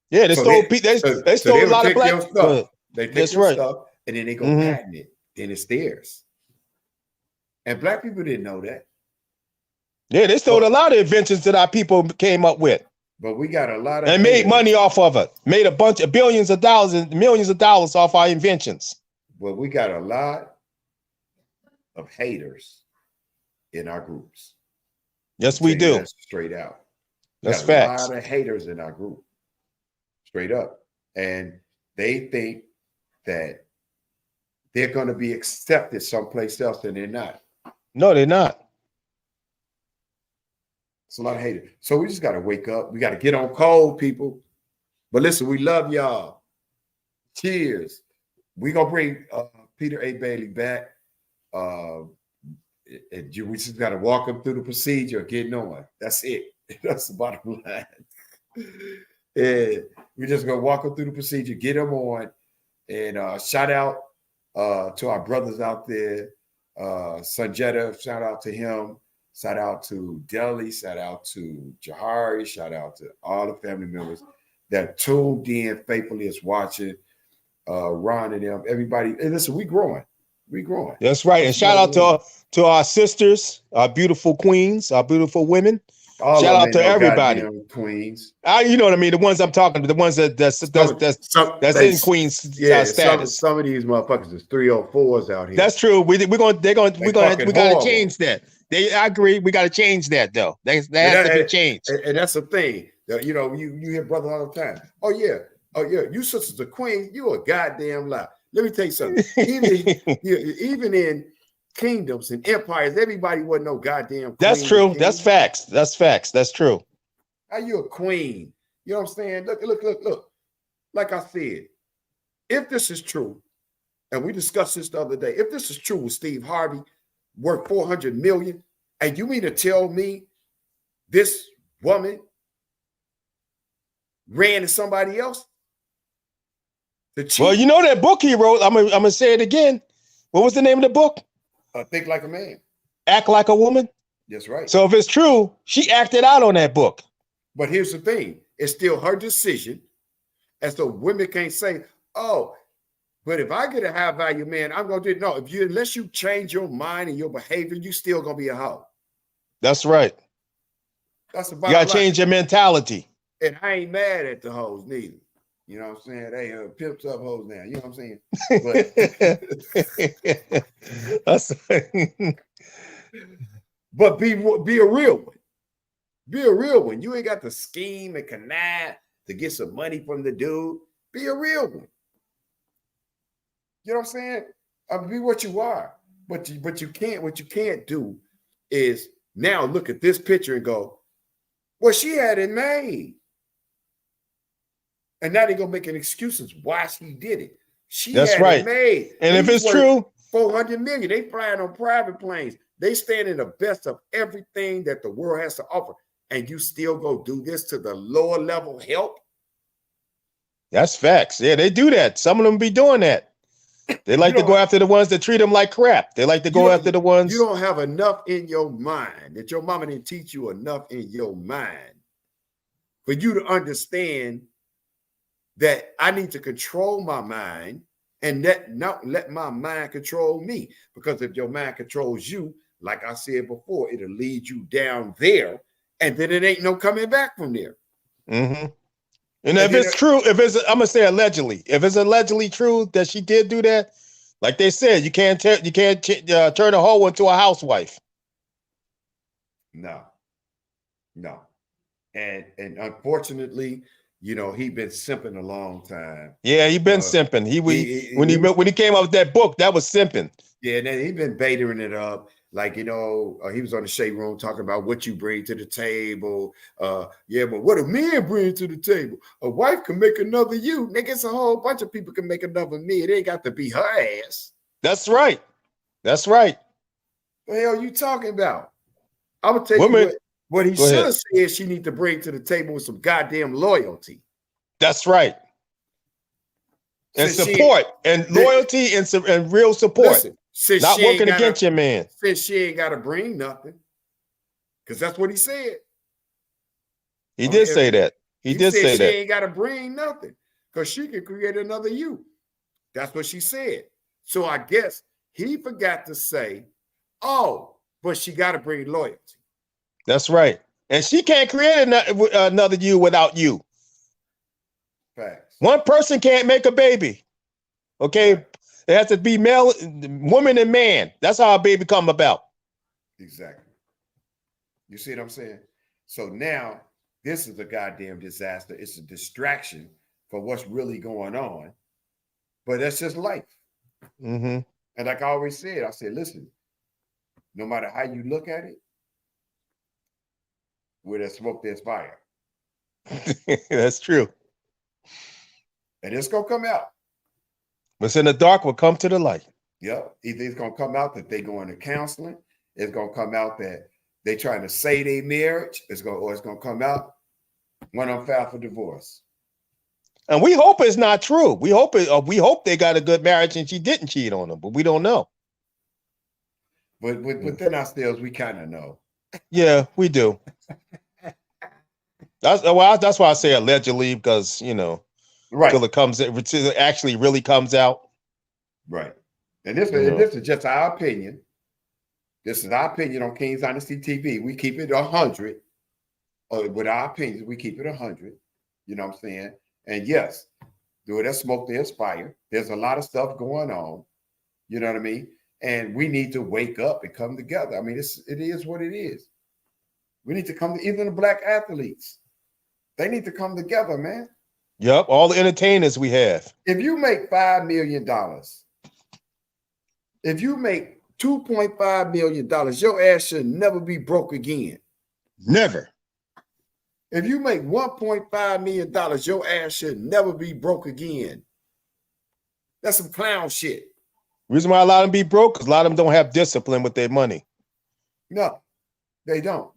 S3: Yeah, they
S1: So
S3: stole.
S1: they
S3: They stole a
S1: would
S3: lot of
S1: take
S3: black
S1: your stuff. They take
S3: That's
S1: your
S3: right.
S1: stuff and then they go
S3: Mhm.
S1: patent it. Then it's theirs. And Black people didn't know that.
S3: Yeah, they stole a lot of inventions that our people came up with
S1: But we got a lot of
S3: and made
S1: haters.
S3: money off of it. Made a bunch of billions of dollars and millions of dollars off our inventions.
S1: Well, we got a lot of haters in our groups.
S3: Yes, we
S1: Tell you
S3: do.
S1: that straight out. We
S3: That's
S1: got
S3: facts.
S1: a lot of haters in our group. Straight up. And they think that they're going to be accepted someplace else and they're not.
S3: No, they're not.
S1: It's a lot of haters. So we just got to wake up. We got to get on cold, people. But listen, we love y'all. Cheers. We're going to bring Peter A. Bailey back. We just got to walk him through the procedure of getting on. That's it. That's the bottom line. And we're just going to walk him through the procedure, get him on. And shout out to our brothers out there. Sanjeta, shout out to him. Shout out to Deli. Shout out to Jahari. Shout out to all the family members that tuned in faithfully is watching. Ron and them, everybody. And listen, we growing. We growing.
S3: That's right. And shout out to our sisters, our beautiful queens, our beautiful women.
S1: All
S3: Shout
S1: of them
S3: out to
S1: ain't no
S3: everybody.
S1: goddamn Queens.
S3: You know what I mean? The ones I'm talking to, the ones that's in Queens status.
S1: Some of these motherfuckers is 304s out here.
S3: That's true. We gotta
S1: horrible.
S3: change that. I agree. We gotta change that though. That has to be changed.
S1: And that's the thing. You know, you hear brothers all the time. Oh yeah, you sisters are queen. You a goddamn lie. Let me tell you something. Even in kingdoms and empires, everybody wasn't no goddamn queen.
S3: That's true. That's facts. That's facts. That's true.
S1: How you a queen? You know what I'm saying? Look. Like I said, if this is true, and we discussed this the other day, if this is true with Steve Harvey, worth $400 million, and you mean to tell me this woman ran to somebody else? The cheat.
S3: Well, you know that book he wrote. I'm gonna say it again. What was the name of the book?
S1: Think Like a Man.
S3: Act Like a Woman.
S1: That's right.
S3: So if it's true, she acted out on that book.
S1: But here's the thing: it's still her decision, and so women can't say, "Oh, but if I get a high value man, I'm gonna do it." No, unless you change your mind and your behavior, you still gonna be a hoe.
S3: That's right.
S1: That's
S3: You
S1: about.
S3: gotta change your mentality.
S1: And I ain't mad at the hoes neither. You know what I'm saying? They pimps up hoes now. You know what I'm saying? But be a real one. Be a real one. You ain't got to scheme and connive to get some money from the dude. Be a real one. You know what I'm saying? Be what you are. But you can't. What you can't do is now look at this picture and go, "Well, she had it made." And now they're gonna make an excuses why she did it. She
S3: That's
S1: had
S3: right.
S1: it made.
S3: And if it's true,
S1: 400 million. They flying on private planes. They stand in the best of everything that the world has to offer. And you still go do this to the lower level help?
S3: that's facts. Yeah, they do that. Some of them be doing that. They like to go after the ones that treat them like crap. They like to go after the ones.
S1: You don't have enough in your mind that your mama didn't teach you enough in your mind for you to understand that I need to control my mind and not let my mind control me. Because if your mind controls you, like I said before, it'll lead you down there, and then it ain't no coming back from there.
S3: Mm-hmm. And if it's true, I'm gonna say allegedly, if it's allegedly true that she did do that, like they said, you can't turn a hoe into a housewife.
S1: No. And unfortunately, you know, he been simping a long time.
S3: Yeah, he been simping. When he came up with that book, that was simping.
S1: Yeah, and then he been baitering it up. Like, you know, he was on the Shade Room talking about what you bring to the table. Yeah, but what a man bring to the table? A wife can make another you. Nigga, it's a whole bunch of people can make another me. It ain't got to be her ass.
S3: That's right. That's right.
S1: What the hell are you talking about? I'm gonna tell you what he should have said she need to bring to the table with some goddamn loyalty.
S3: That's right. And support and loyalty and real support. Listen, not working against your man.
S1: Since she ain't got to bring nothing. Because that's what he said.
S3: He did say that. He did say that.
S1: She ain't got to bring nothing because she can create another you. That's what she said. So I guess he forgot to say, oh, but she got to bring loyalty.
S3: That's right. And she can't create another you without you.
S1: Facts.
S3: One person can't make a baby. Okay? Right. It has to be male, woman, and man. That's how a baby come about.
S1: Exactly. You see what I'm saying? So now this is a goddamn disaster. It's a distraction for what's really going on. But that's just life.
S3: Mm-hmm.
S1: And like I always said, I said, listen, no matter how you look at it, where there's smoke, there's fire.
S3: That's true.
S1: And it's going to come out.
S3: What's in the dark will come to the light.
S1: Yep. Either it's going to come out that they go into counseling. It's going to come out that they trying to say they marriage. It's going to come out when I'm filed for divorce.
S3: And we hope it's not true. We hope they got a good marriage and she didn't cheat on them, but we don't know.
S1: But within ourselves, we kind of know.
S3: Yeah, we do. That's why I say allegedly, because you know,
S1: right,
S3: until it actually really comes out.
S1: Right. And this is just our opinion. This is our opinion on King's Dynasty TV. We keep it 100. With our opinions, we keep it 100. You know what I'm saying? And yes, there's smoke, there's fire. There's a lot of stuff going on. You know what I mean? And we need to wake up and come together. I mean, it is what it is. We need to come to even the black athletes. They need to come together, man.
S3: Yep, all the entertainers we have.
S1: If you make $5 million, if you make $2.5 million, your ass should never be broke again.
S3: Never.
S1: If you make $1.5 million, your ass should never be broke again. That's some clown shit.
S3: Reason why a lot of them be broke, because a lot of them don't have discipline with their money.
S1: No, they don't.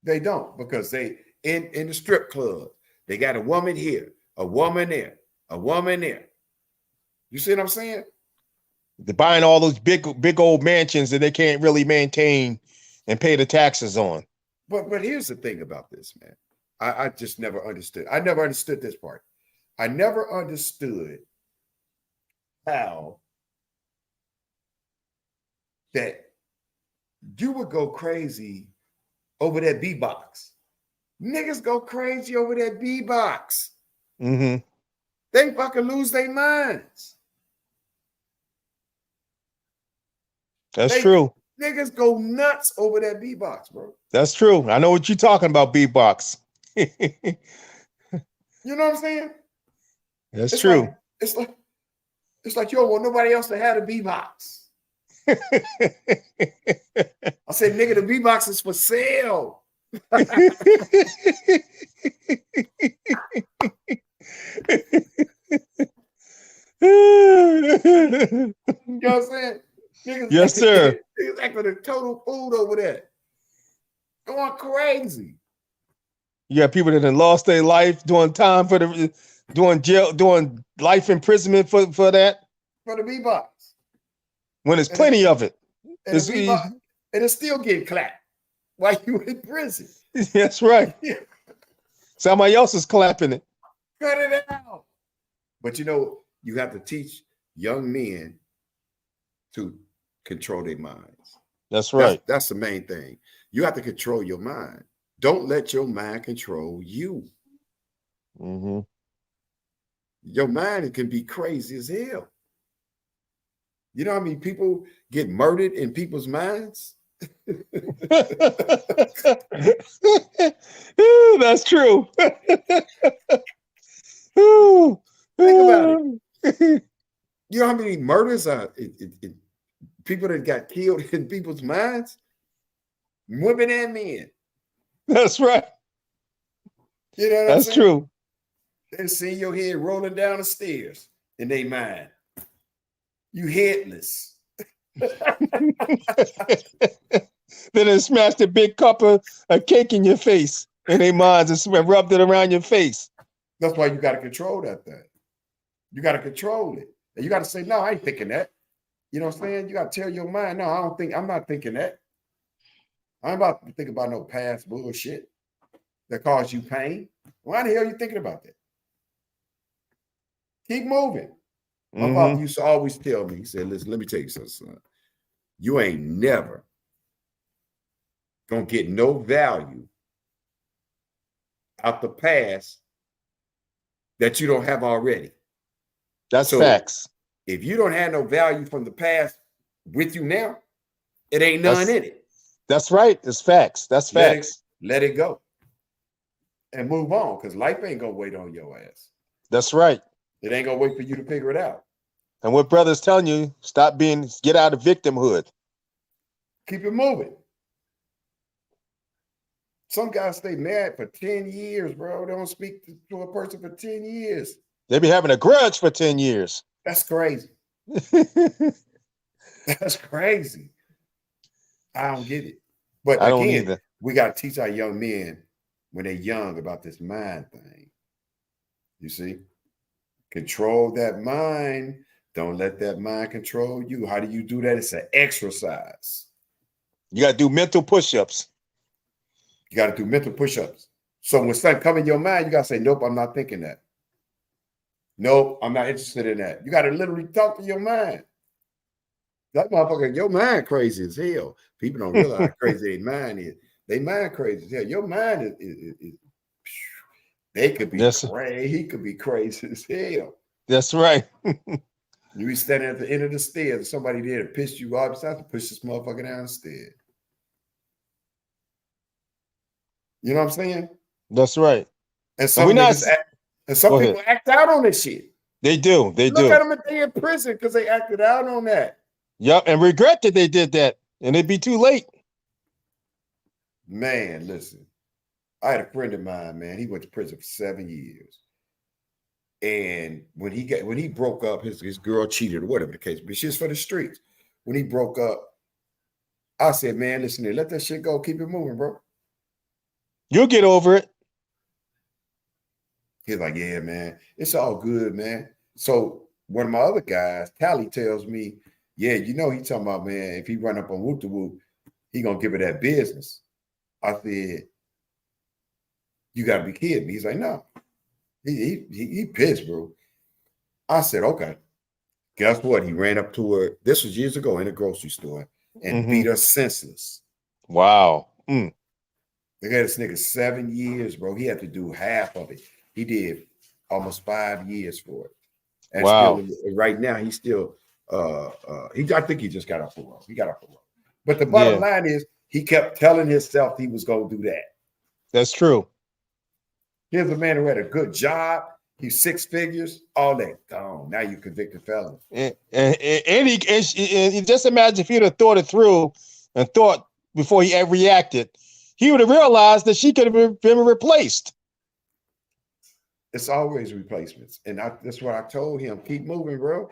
S1: They don't, because they in the strip club, they got a woman here, a woman there, a woman there. You see what I'm saying?
S3: They're buying all those big old mansions that they can't really maintain and pay the taxes on.
S1: But here's the thing about this, man. I just never understood. I never understood this part. I never understood how that you would go crazy over that B box. Niggas go crazy over that B box.
S3: Mm-hmm.
S1: They fucking lose their minds.
S3: That's true.
S1: Niggas go nuts over that B box, bro.
S3: That's true. I know what you're talking about, B-Box.
S1: You know what I'm saying?
S3: That's true.
S1: It's like you don't want nobody else to have a B box. I said, nigga, the B box is for sale. You know what I'm saying? Niggas,
S3: Yes, sir.
S1: Niggas acting a total fool over that. Going crazy.
S3: You got people that have lost their life doing time for doing jail, doing life imprisonment for that.
S1: For the B box.
S3: When there's plenty of it.
S1: And the B-box, and it's still getting clapped while you in prison.
S3: That's right.
S1: Yeah.
S3: Somebody else is clapping it.
S1: Cut it out. But you know, you have to teach young men to control their minds.
S3: That's right.
S1: That's the main thing. You have to control your mind. Don't let your mind control you.
S3: Mm-hmm.
S1: Your mind can be crazy as hell. You know how many people get murdered in people's minds?
S3: Ooh, that's true. Ooh.
S1: Think about it. You know how many murders are people that got killed in people's minds? Women and men.
S3: That's right.
S1: You know what
S3: That's
S1: I'm saying?
S3: true.
S1: They see your head rolling down the stairs in their mind. You headless.
S3: Then it smashed a big cup of cake in your face in their minds and rubbed it around your face.
S1: That's why you got to control that thing. You got to control it. And you got to say, no, I ain't thinking that. You know what I'm saying? You got to tell your mind, no, I'm not thinking that. I'm about to think about no past bullshit that caused you pain. Why the hell are you thinking about that? Keep moving. My father used to always tell me, he said, listen, let me tell you something, son. You ain't never gonna get no value out the past that you don't have already.
S3: That's
S1: So,
S3: facts.
S1: If you don't have no value from the past with you now, it ain't none in it.
S3: That's right. It's facts. That's facts.
S1: Let it go. And move on, because life ain't gonna wait on your ass.
S3: That's right.
S1: It ain't gonna wait for you to figure it out.
S3: And what brother's telling you, get out of victimhood.
S1: Keep it moving. Some guys stay mad for 10 years, bro. They don't speak to a person for 10 years.
S3: They be having a grudge for 10 years.
S1: That's crazy. That's crazy. I don't get it. But
S3: I don't
S1: again,
S3: either.
S1: we got to teach our young men when they're young about this mind thing. You see? Control that mind. Don't let that mind control you. How do you do that? It's an exercise.
S3: You got to do mental push-ups.
S1: You got to do mental push-ups. So when something comes in your mind, you got to say, nope, I'm not thinking that. Nope, I'm not interested in that. You got to literally talk to your mind. That motherfucker, your mind crazy as hell. People don't realize how crazy their mind is. They mind crazy as hell. Your mind is they could be crazy. He could be crazy as hell.
S3: That's right.
S1: You be standing at the end of the stairs and somebody there to piss you off. You have to push this motherfucker down the stairs. You know what I'm saying?
S3: That's right.
S1: And some people act out on this shit.
S3: They do. They do.
S1: Look at them if they in prison because they acted out on that.
S3: Yep, and regret that they did that, and it'd be too late.
S1: Man, listen. I had a friend of mine, man. He went to prison for 7 years. And when he broke up, his girl cheated or whatever the case, but she's for the streets. When he broke up, I said, man, listen here, let that shit go. Keep it moving, bro.
S3: You'll get over it.
S1: He's like, yeah, man, it's all good, man. So one of my other guys, Tally, tells me, yeah, he talking about, man, if he run up on Whoop the Whoop, he gonna give her that business. I said, you gotta be kidding me. He's like, no. He pissed, bro. I said, okay. Guess what? He ran up to her. This was years ago in a grocery store and beat her senseless.
S3: Wow.
S1: They got this nigga 7 years, bro. He had to do half of it. He did almost 5 years for it. And
S3: wow.
S1: Still, right now, he's still I think he just got off parole. He got off parole. But the bottom line is he kept telling himself he was gonna do that.
S3: That's true.
S1: Here's a man who had a good job. He's 6 figures, all that gone. Now you convicted felon.
S3: And just imagine if he'd have thought it through and thought before he ever reacted, he would have realized that she could have been replaced.
S1: It's always replacements. And that's what I told him. Keep moving, bro.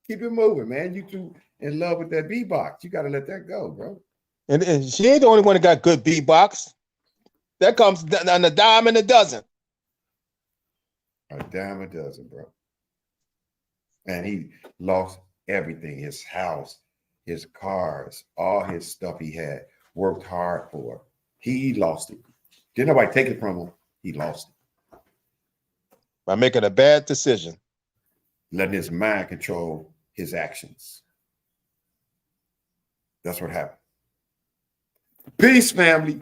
S1: Keep it moving, man. You too in love with that beatbox. You got to let that go, bro.
S3: And she ain't the only one that got good beatbox. That comes on a dime and a dozen.
S1: A dime a dozen, bro. And he lost everything, his house, his cars, all his stuff he had, worked hard for. He lost it. Didn't nobody take it from him. He lost it.
S3: By making a bad decision.
S1: Letting his mind control his actions. That's what happened. Peace, family.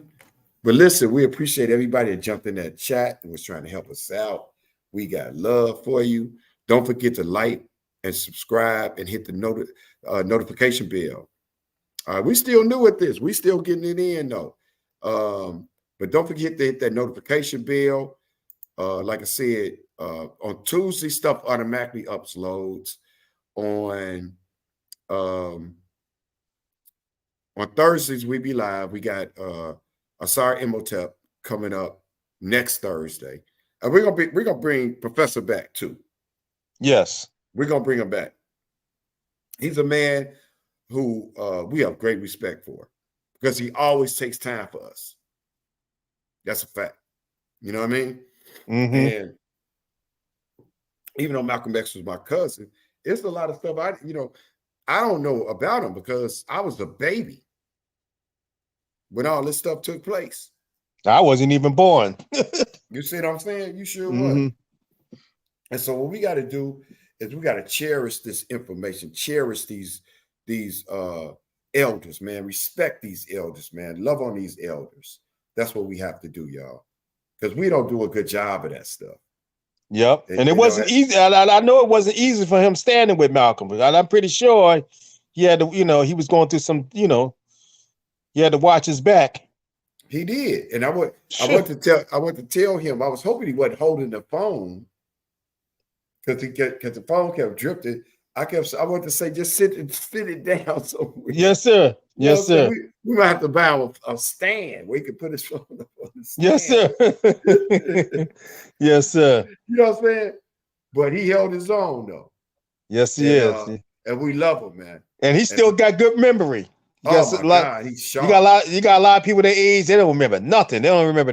S1: But listen, we appreciate everybody that jumped in that chat and was trying to help us out. We got love for you. Don't forget to like and subscribe and hit the notification bell. We still new at this. We still getting it in though. But don't forget to hit that notification bell. Like I said, on Tuesday, stuff automatically uploads. On Thursdays, we be live. We got Asar Imhotep coming up next Thursday. And we're gonna bring Professor back too.
S3: Yes.
S1: We're gonna bring him back. He's a man who we have great respect for because he always takes time for us. That's a fact. You know what I mean? And even though Malcolm X was my cousin, it's a lot of stuff I don't know about him because I was a baby when all this stuff took place.
S3: I wasn't even born.
S1: You see what I'm saying? You sure was. And so what we got to do is we got to cherish this information, cherish these elders, man. Respect these elders, man. Love on these elders. That's what we have to do, y'all. Because we don't do a good job of that stuff.
S3: Yep. And it wasn't easy. I know it wasn't easy for him standing with Malcolm, but I'm pretty sure he had to, he was going through some, he had to watch his back.
S1: He did. And I want to tell him, I was hoping he wasn't holding the phone because the phone kept drifting. I wanted to say, just sit it down somewhere.
S3: Yes, sir. Yes, sir.
S1: We might have to buy a stand where he could put his phone up on the stand.
S3: Yes, sir. Yes, sir.
S1: You know what I'm saying? But he held his own though.
S3: Yes, he is.
S1: And we love him, man.
S3: And he still got good memory.
S1: Oh my God, he's sharp.
S3: You got a lot of people their age, they don't remember nothing. They don't remember